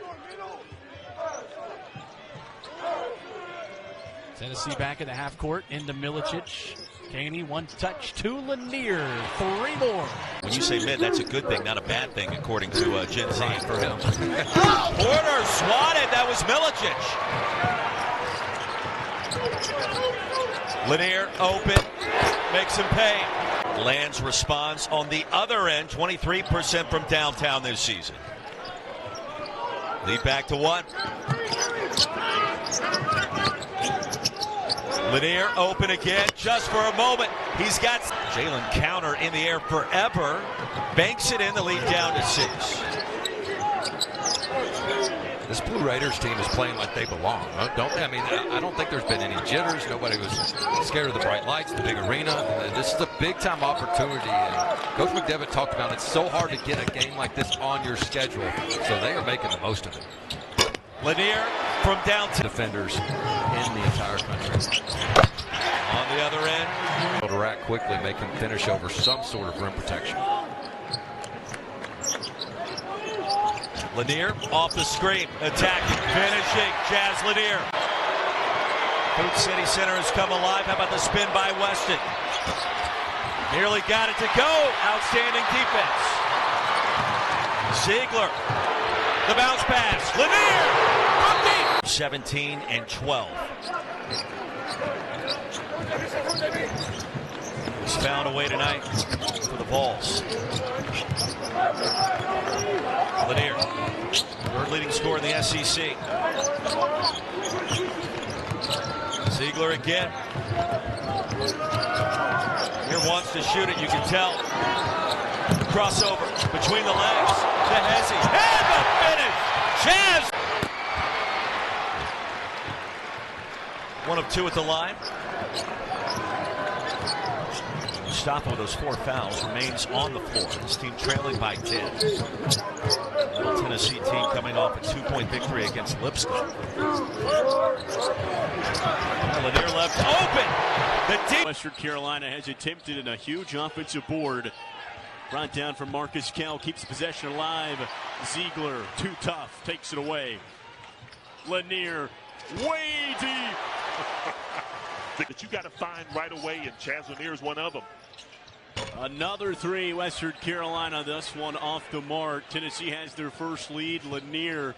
Tennessee back in the half court into Milicic. Caney, 1 touch to Lanier. 3 more. When you say mid, that's a good thing, not a bad thing, according to Gen Z. For him. Porter swatted. That was Milicic. Lanier open. Makes him pay. Lands response on the other end. 23% from downtown this season. Lead back to 1. Lanier open again just for a moment. He's got Jalen counter in the air forever. Banks it in, the lead down to 6. This Blue Raiders team is playing like they belong, don't they? I mean, I don't think there's been any jitters. Nobody was scared of the bright lights, the big arena. This is a big-time opportunity. And Coach McDevitt talked about it's so hard to get a game like this on your schedule, so they are making the most of it. Lanier from downtown. Defenders in the entire country. On the other end. To react quickly, make him finish over some sort of rim protection. Lanier off the screen, attacking, finishing. Chaz Lanier. Food City Center has come alive. How about the spin by Weston? Nearly got it to go. Outstanding defense. Ziegler. The bounce pass. Lanier. 17 and 12. He's found a way tonight for the Vols. Lanier, 3rd leading scorer in the SEC. Ziegler again. Here wants to shoot it, you can tell. Crossover between the legs to Hezzy. And the finish! Chaz! 1 of 2 at the line. Mustafa with those 4 fouls remains on the floor. This team trailing by 10. Little Tennessee team coming off a 2-point victory against Lipscomb. Lanier left open. The deep. Western Carolina has attempted in a huge offensive board. Brought down from Marcus Kell, keeps possession alive. Ziegler, too tough, takes it away. Lanier, way deep. That you got to find right away, and Chaz Lanier is one of them. Another 3, Western Carolina. This one off the mark. Tennessee has their first lead. Lanier,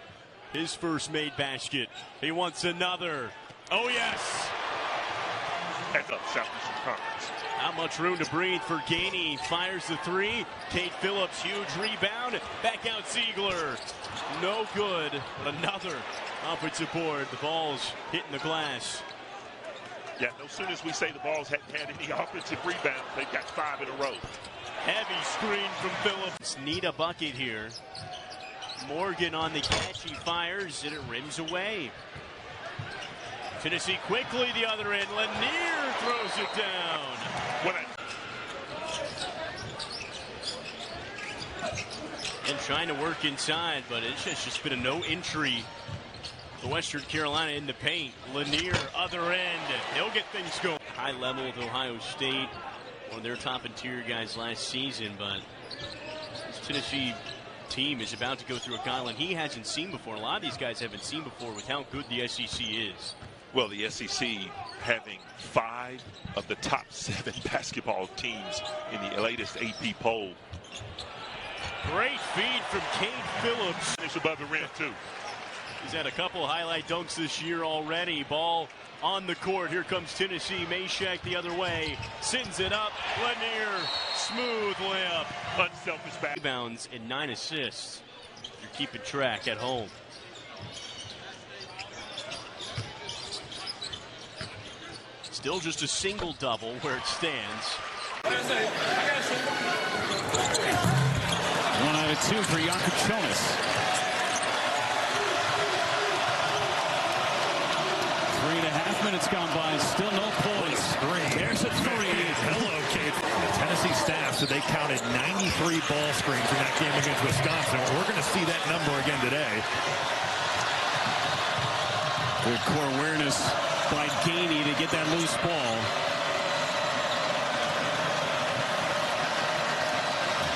his first made basket. He wants another. Oh, yes. Heads up, Southeastern Conference. Not much room to breathe for Gainey. Fires the 3. Kate Phillips, huge rebound. Back out Ziegler. No good. Another offensive board. The ball's hitting the glass. Yeah, as soon as we say the Vols hadn't had any offensive rebounds, they've got 5 in a row. Heavy screen from Phillips. Need a bucket here. Morgan on the catch. He fires and it rims away. Tennessee quickly the other end. Lanier throws it down. And trying to work inside, but it's just been a no entry. The Western Carolina in the paint. Lanier, other end. They'll get things going. High level with Ohio State. One of their top interior guys last season, but this Tennessee team is about to go through a gauntlet he hasn't seen before. A lot of these guys haven't seen before with how good the SEC is. Well, the SEC having 5 of the top 7 basketball teams in the latest AP poll. Great feed from Kate Phillips. Finish above the rim, too. He's had a couple highlight dunks this year already. Ball on the court. Here comes Tennessee. Meshack the other way. Sends it up. Lanier. Smooth layup. Unselfish back. Rebounds and 9 assists. You're keeping track at home. Still just a single double where it stands. 1 out of 2 for Yakuchonis. 3.5 minutes gone by, still no points. There's a 3. Hello, kid. The Tennessee staff said they counted 93 ball screens in that game against Wisconsin. We're going to see that number again today. Good core awareness by Gainey to get that loose ball.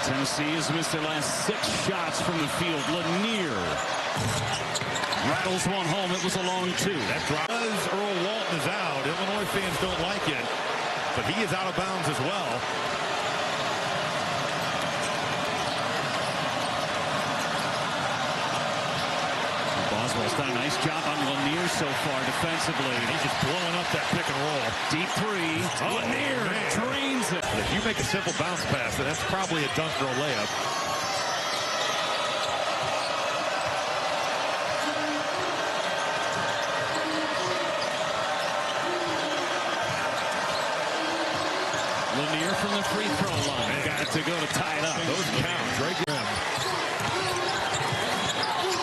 Tennessee has missed their last 6 shots from the field. Lanier rattles one home. It was a long 2. That drop. Earl Walton is out. Illinois fans don't like it, but he is out of bounds as well. Boswell's done a nice job on Lanier so far defensively. He's just blowing up that pick and roll. Deep 3. Lanier drains it. But if you make a simple bounce pass, then that's probably a dunk or a layup. Lanier from the free throw line. They got to go to tie it up. Those count. Drake Rim.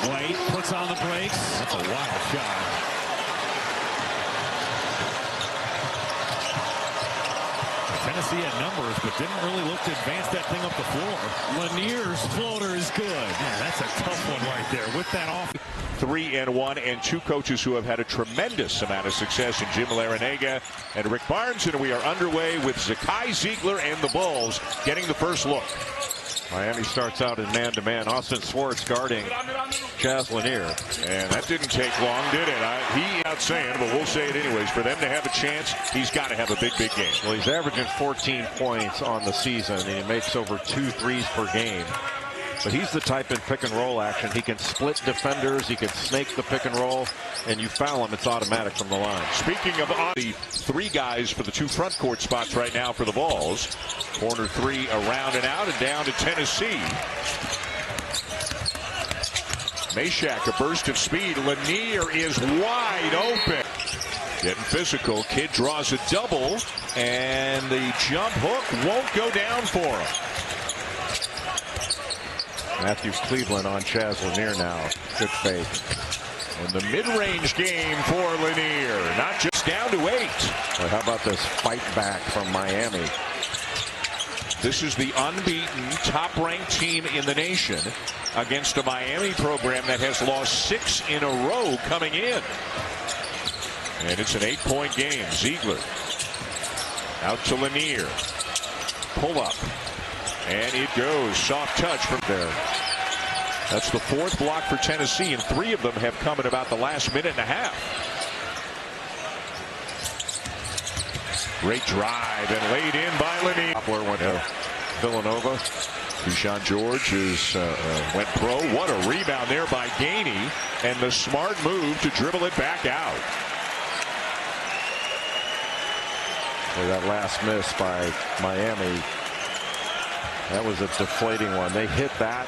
White puts on the brakes. That's a wild shot. Tennessee had numbers, but didn't really look to advance that thing up the floor. Lanier's floater is good. Man, that's a tough one right there. With that off. 3-1, and 2 coaches who have had a tremendous amount of success in Jim Larinaga and Rick Barnes, and we are underway with Zakai Ziegler and the Bulls getting the first look. Miami starts out in man-to-man. Austin Swartz guarding Chaz Lanier. And that didn't take long, did it? He out saying, but we'll say it anyways. For them to have a chance, he's got to have a big game. Well, he's averaging 14 points on the season, and he makes over 2 threes per game. But he's the type in pick and roll action. He can split defenders. He can snake the pick and roll. And you foul him, it's automatic from the line. Speaking of the 3 guys for the 2 front court spots right now for the Vols. Corner 3 around and out and down to Tennessee. Meshack, a burst of speed. Lanier is wide open. Getting physical. Kid draws a double. And the jump hook won't go down for him. Matthew Cleveland on Chaz Lanier now. Good fake. And the mid-range game for Lanier. Not just down to 8. Well, how about this fight back from Miami? This is the unbeaten top-ranked team in the nation against a Miami program that has lost 6 in a row coming in. And it's an 8-point game. Ziegler out to Lanier. Pull up. And it goes. Soft touch from there. That's the 4th block for Tennessee, and 3 of them have come in about the last minute and a half. Great drive and laid in by Lanier. Poplar went to Villanova. Deshaun George went pro. What a rebound there by Gainey, and the smart move to dribble it back out. Well, that last miss by Miami, that was a deflating one. They hit that,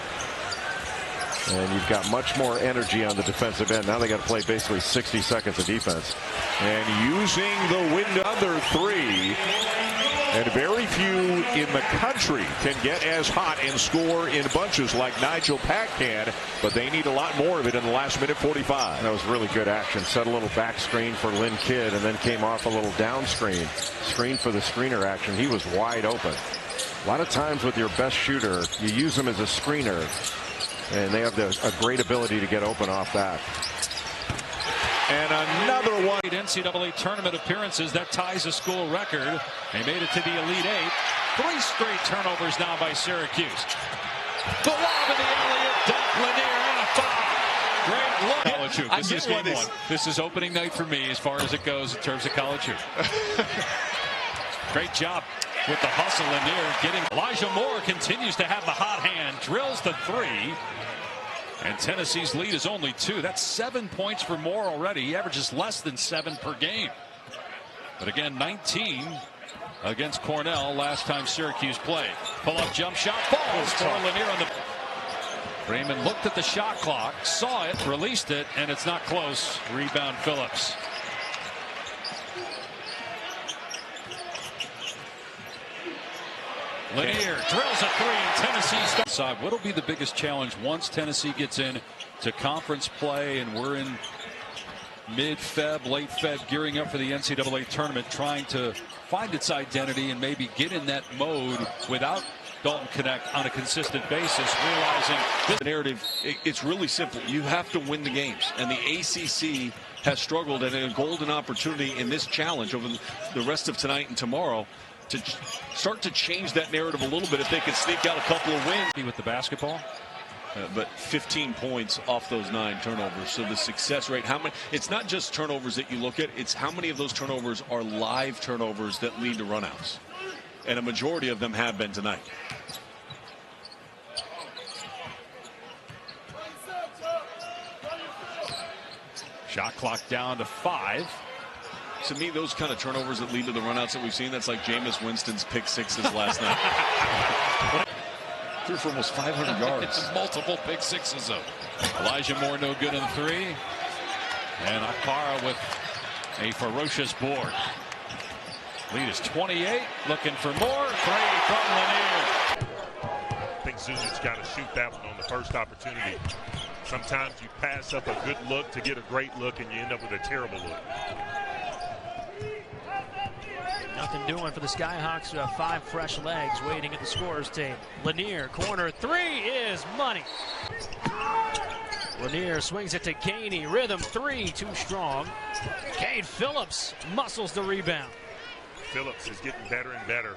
and you've got much more energy on the defensive end. Now they got to play basically 60 seconds of defense. And using the window, other 3. And very few in the country can get as hot and score in bunches like Nigel Pack can, but they need a lot more of it in the last minute 45. That was really good action. Set a little back screen for Lynn Kidd, and then came off a little down screen. Screen for the screener action. He was wide open. A lot of times with your best shooter, you use them as a screener, and they have a great ability to get open off that. And another one. NCAA tournament appearances. That ties a school record. They made it to the Elite 8. 3 straight turnovers now by Syracuse. The lob in the alley, dunk, Lanier, and a foul. Great look. College hoop. This is game 1. This is opening night for me as far as it goes in terms of college hoop. Great job with the hustle. Lanier getting. Elijah Moore continues to have the hot hand. Drills the 3. And Tennessee's lead is only 2. That's 7 points for Moore already. He averages less than 7 per game. But again, 19 against Cornell last time Syracuse played. Pull-up jump shot falls for Lanier on the. Raymond looked at the shot clock, saw it, released it, and it's not close. Rebound Phillips. Lanier drills a three, and Tennessee starts. What'll be the biggest challenge once Tennessee gets in to conference play and we're in mid-Feb, late Feb, gearing up for the NCAA tournament, trying to find its identity and maybe get in that mode without Dalton Connect on a consistent basis, realizing this narrative, it's really simple. You have to win the games, and the ACC has struggled at a golden opportunity in this challenge over the rest of tonight and tomorrow to start to change that narrative a little bit if they can sneak out a couple of wins. With the basketball. But 15 points off those 9 turnovers. So the success rate, it's not just turnovers that you look at, it's how many of those turnovers are live turnovers that lead to runouts. And a majority of them have been tonight. Shot clock down to 5. To me, those kind of turnovers that lead to the runouts that we've seen, that's like Jameis Winston's pick sixes last night. Threw for almost 500 yards. Multiple pick sixes though. Elijah Moore no good in 3. And Akpara with a ferocious board. Lead is 28. Looking for more. 3 from Lanier. I think Zuzic's got to shoot that one on the first opportunity. Sometimes you pass up a good look to get a great look, and you end up with a terrible look. Nothing doing for the Skyhawks, who have 5 fresh legs waiting at the scorer's table. Lanier, corner 3 is money. Lanier swings it to Gainey. Rhythm 3, too strong. Cade Phillips muscles the rebound. Phillips is getting better and better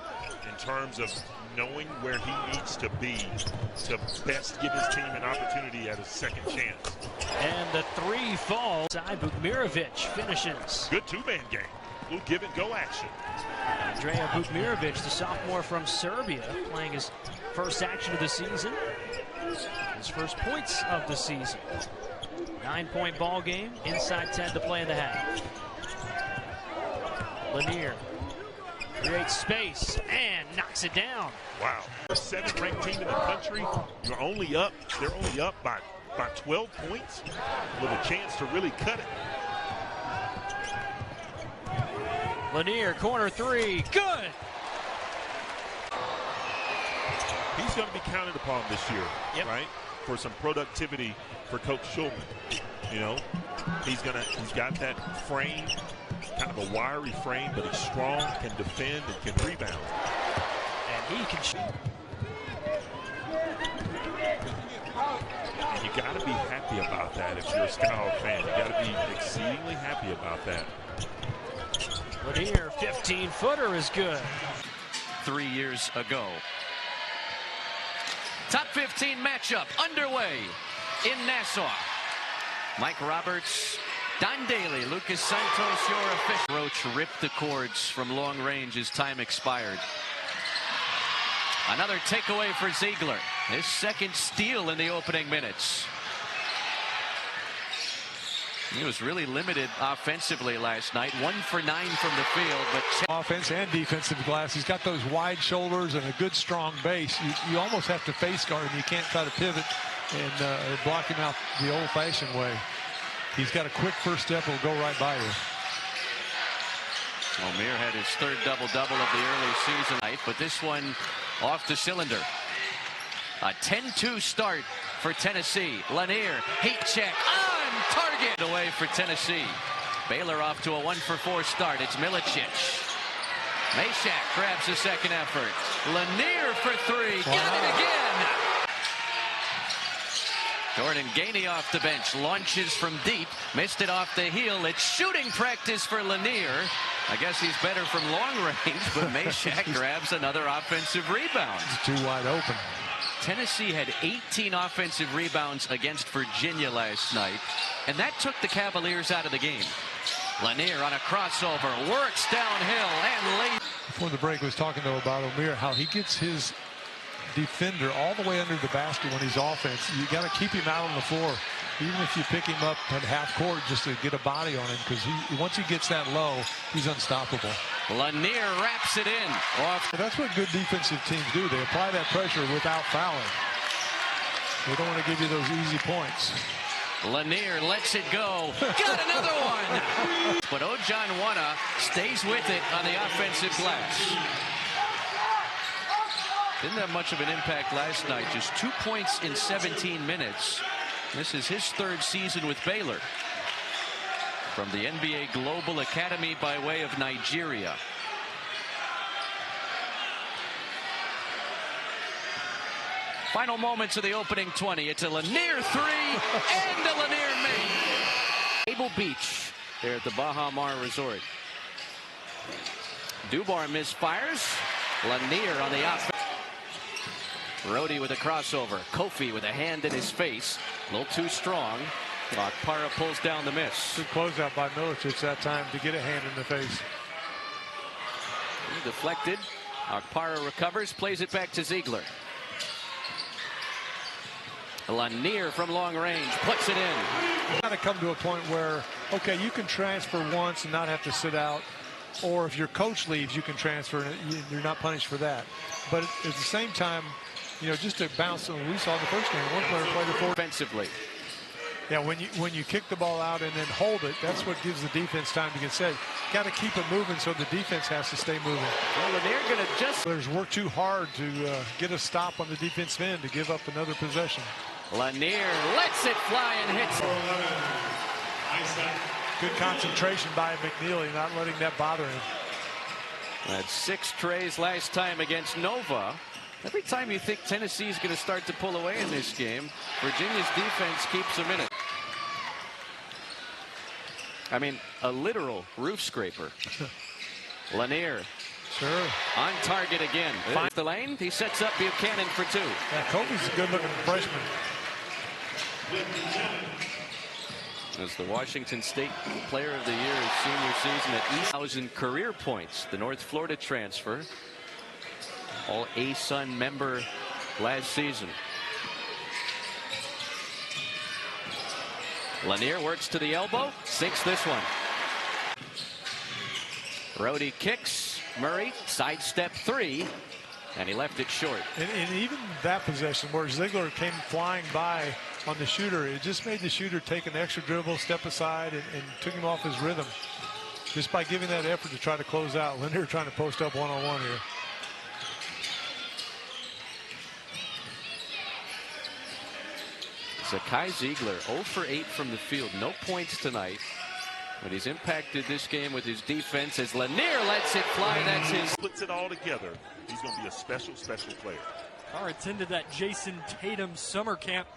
in terms of knowing where he needs to be to best give his team an opportunity at a second chance. And the 3 falls. Bukmirovic finishes. Good 2-man game. Little give and go action. Andrea Bukmirovic, the sophomore from Serbia, playing his first action of the season. His first points of the season. 9-point ball game, inside 10 to play in the half. Lanier creates space and knocks it down. Wow. The 7th ranked team in the country. They're only up by 12 points with a chance to really cut it. Lanier, corner 3, good. He's going to be counted upon this year, right? For some productivity for Coach Schulman. You know, he's got that frame, kind of a wiry frame, but he's strong, can defend, and can rebound. And he can shoot. And you got to be happy about that if you're a Skyhawk fan. You got to be exceedingly happy about that. Lanier, 15-footer is good. 3 years ago. Top 15 matchup underway in Nassau. Mike Roberts, Don Daly, Lucas Santos, your official. Roach ripped the cords from long range as time expired. Another takeaway for Ziegler. His second steal in the opening minutes. He was really limited offensively last night. 1 for 9 from the field, but offense and defensive glass. He's got those wide shoulders and a good strong base. You almost have to face guard him. You can't try to pivot and block him out the old-fashioned way. He's got a quick first step. Will go right by you. Omier had his 3rd double-double of the early season night, but this one off the cylinder. A 10-2 start for Tennessee. Lanier, heat check on target away for Tennessee. Baylor off to a 1-for-4 start. It's Milicic. Meshack grabs the second effort. Lanier for 3. Got it again. Jordan Gainey off the bench. Launches from deep. Missed it off the heel. It's shooting practice for Lanier. I guess he's better from long range, but Meshack grabs another offensive rebound. It's too wide open. Tennessee had 18 offensive rebounds against Virginia last night, and that took the Cavaliers out of the game. Lanier on a crossover, works downhill and late. Before the break, was talking though about Omier, how he gets his defender all the way under the basket when he's offense. You got to keep him out on the floor, even if you pick him up at half court just to get a body on him, because once he gets that low, he's unstoppable. Lanier wraps it in. That's what good defensive teams do. They apply that pressure without fouling. They don't want to give you those easy points. Lanier lets it go. Got another one. But Ojanwana stays with it on the offensive glass. Didn't have much of an impact last night. Just 2 points in 17 minutes. This is his third season with Baylor. From the NBA Global Academy by way of Nigeria. Final moments of the opening 20. It's a Lanier three and a Lanier make. Cable Beach there at the Baha Mar Resort. Dubar misfires. Lanier on the offense. Rhodey with a crossover. Kofi with a hand in his face. A little too strong. Akpara pulls down the miss. Good closeout by Milicic that time to get a hand in the face. He deflected. Akpara recovers, plays it back to Ziegler. Lanier from long range puts it in. Got to come to a point where, okay, you can transfer once and not have to sit out, or if your coach leaves, you can transfer and you're not punished for that. But at the same time, you know, just to bounce, we saw in the first game, one player played it forward. Offensively. Yeah, when you kick the ball out and then hold it, that's what gives the defense time to get set. Got to keep it moving so the defense has to stay moving. Well, Lanier going to just... Players work too hard to get a stop on the defensive end to give up another possession. Lanier lets it fly and hits it. Good concentration by McNeely, not letting that bother him. Had 6 trays last time against Nova. Every time you think Tennessee is going to start to pull away in this game, Virginia's defense keeps them in it. I mean, a literal roof scraper. Lanier. Sure. On target again. Finds the lane. He sets up Buchanan for 2. Yeah, Kobe's a good-looking freshman. As the Washington State Player of the Year his senior season at East 1,000 career points. The North Florida transfer. All A-Sun member last season. Lanier works to the elbow. Sinks this one. Rhodey kicks. Murray sidestep 3. And he left it short. And even that possession where Ziegler came flying by on the shooter, it just made the shooter take an extra dribble, step aside, and took him off his rhythm. Just by giving that effort to try to close out. Lanier trying to post up one-on-one here. Zakai Ziegler 0 for 8 from the field. No points tonight. But he's impacted this game with his defense as Lanier lets it fly. That's his. Puts it all together. He's going to be a special, special player. Carr attended that Jason Tatum summer camp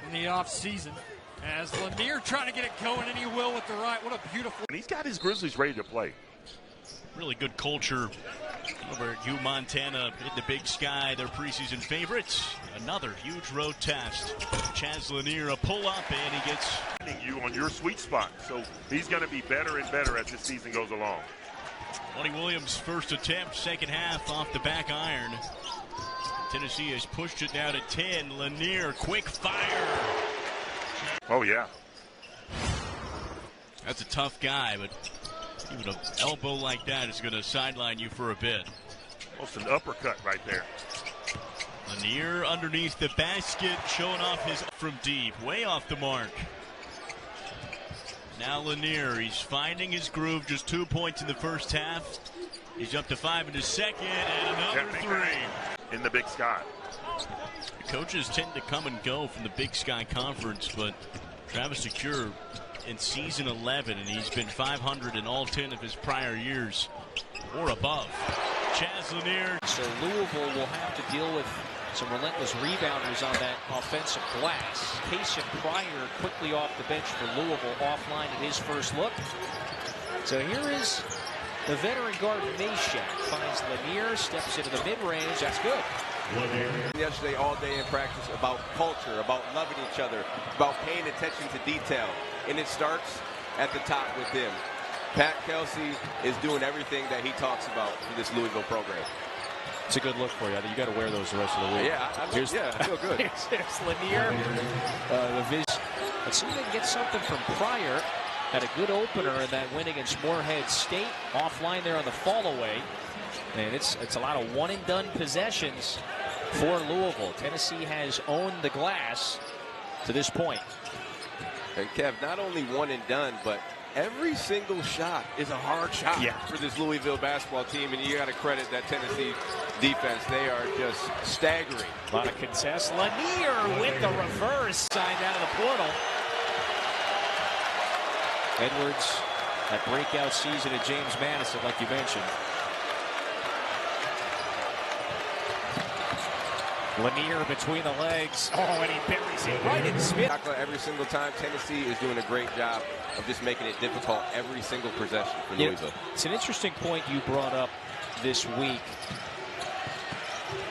in the offseason. As Lanier trying to get it going, and he will with the right. What a beautiful. And he's got his Grizzlies ready to play. Really good culture over at Montana in the Big Sky, their preseason favorites. Another huge road test. Chaz Lanier a pull up and he gets you on your sweet spot. So he's going to be better and better as the season goes along. Monty Williams' first attempt, second half off the back iron. Tennessee has pushed it now to 10. Lanier, quick fire. Oh, yeah. That's a tough guy, but even an elbow like that is going to sideline you for a bit. Almost an uppercut right there. Lanier underneath the basket, showing off his from deep, way off the mark. Now Lanier, he's finding his groove, just 2 points in the first half. He's up to 5 in the second, and another 3. In the Big Sky. The coaches tend to come and go from the Big Sky Conference, but Travis DeCure in season 11, and he's been 500 in all 10 of his prior years or above. Chaz Lanier. So Louisville will have to deal with some relentless rebounders on that offensive glass. Keisha Pryor quickly off the bench for Louisville, offline at his first look. So here is the veteran guard Meshack. Finds Lanier, steps into the mid-range. That's good. Yesterday all day in practice about culture, about loving each other, about paying attention to detail. And it starts at the top with him. Pat Kelsey is doing everything that he talks about for this Louisville program. It's a good look for you. I think you got to wear those the rest of the week. Yeah, I feel good. Here's Lanier. The vision. Let's see if they can get something from Pryor. Had a good opener in that win against Morehead State. Offline there on the fall away. And it's a lot of one-and-done possessions. for Louisville. Tennessee has owned the glass to this point. And Kev, not only one and done, but every single shot is a hard shot for this Louisville basketball team, and you got to credit that Tennessee defense. They are just staggering. A lot of contests. Lanier with the reverse, signed out of the portal. Edwards, that breakout season at James Madison, like you mentioned. Lanier between the legs. Oh, and he buries it right in Smith. Every single time, Tennessee is doing a great job of just making it difficult every single possession for Louisville. It's an interesting point you brought up this week.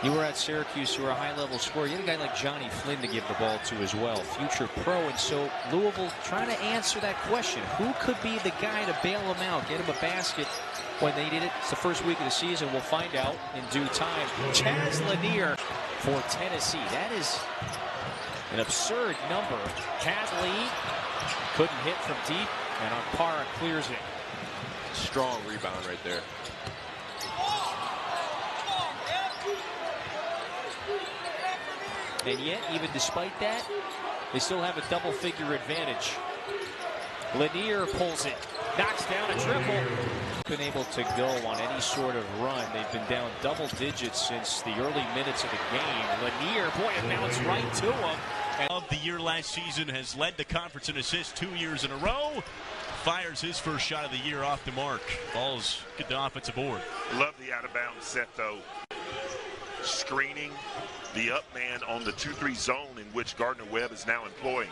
You were at Syracuse, you were a high-level scorer. You had a guy like Johnny Flynn to give the ball to as well, future pro. And so Louisville trying to answer that question. Who could be the guy to bail them out, get him a basket when they did it? It's the first week of the season. We'll find out in due time. Chaz Lanier for Tennessee. That is an absurd number. Hadley couldn't hit from deep, and Ampara clears it. Strong rebound right there. And yet, even despite that, they still have a double-figure advantage. Lanier pulls it, knocks down a triple. Been able to go on any sort of run. They've been down double digits since the early minutes of the game. Lanier, boy, it bounced right to him. Of the year last season, has led the conference in assists 2 years in a row. Fires his first shot of the year off the mark. Ball's get the offensive board. Love the out-of-bounds set, though. Screening the up man on the 2-3 zone in which Gardner-Webb is now employing.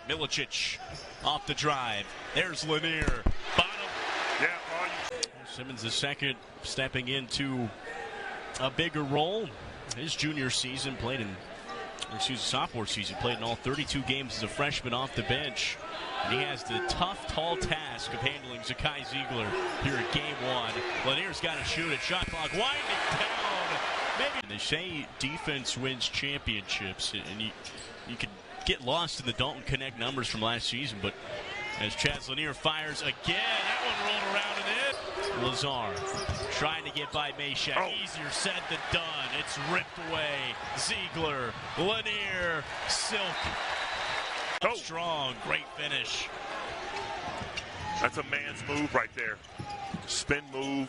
Milicic off the drive. There's Lanier. Bottom. Simmons the second, stepping into a bigger role. His junior season sophomore season played in all 32 games as a freshman off the bench. And he has the tough, tall task of handling Zakai Ziegler here at game one. Lanier's got to shoot it. Shot clock winding down. Maybe they say defense wins championships, and you could get lost in the Dalton Connect numbers from last season, but as Chaz Lanier fires again, that one rolled around and in. Lazar trying to get by Meshack. Easier said than done. It's ripped away. Ziegler, Lanier, Silk. Strong, great finish. That's a man's move right there. Spin move,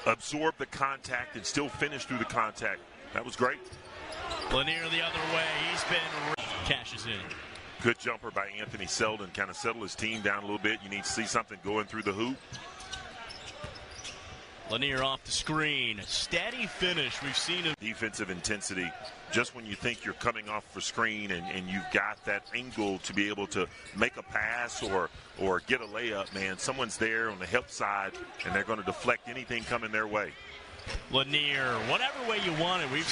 absorb the contact, and still finish through the contact. That was great. Lanier the other way. He's been cashes in. Good jumper by Anthony Selden. Kind of settle his team down a little bit. You need to see something going through the hoop. Lanier off the screen. Steady finish. We've seen him. Defensive intensity. Just when you think you're coming off for screen and you've got that angle to be able to make a pass or get a layup, man, someone's there on the help side, and they're going to deflect anything coming their way. Lanier, whatever way you want it. We've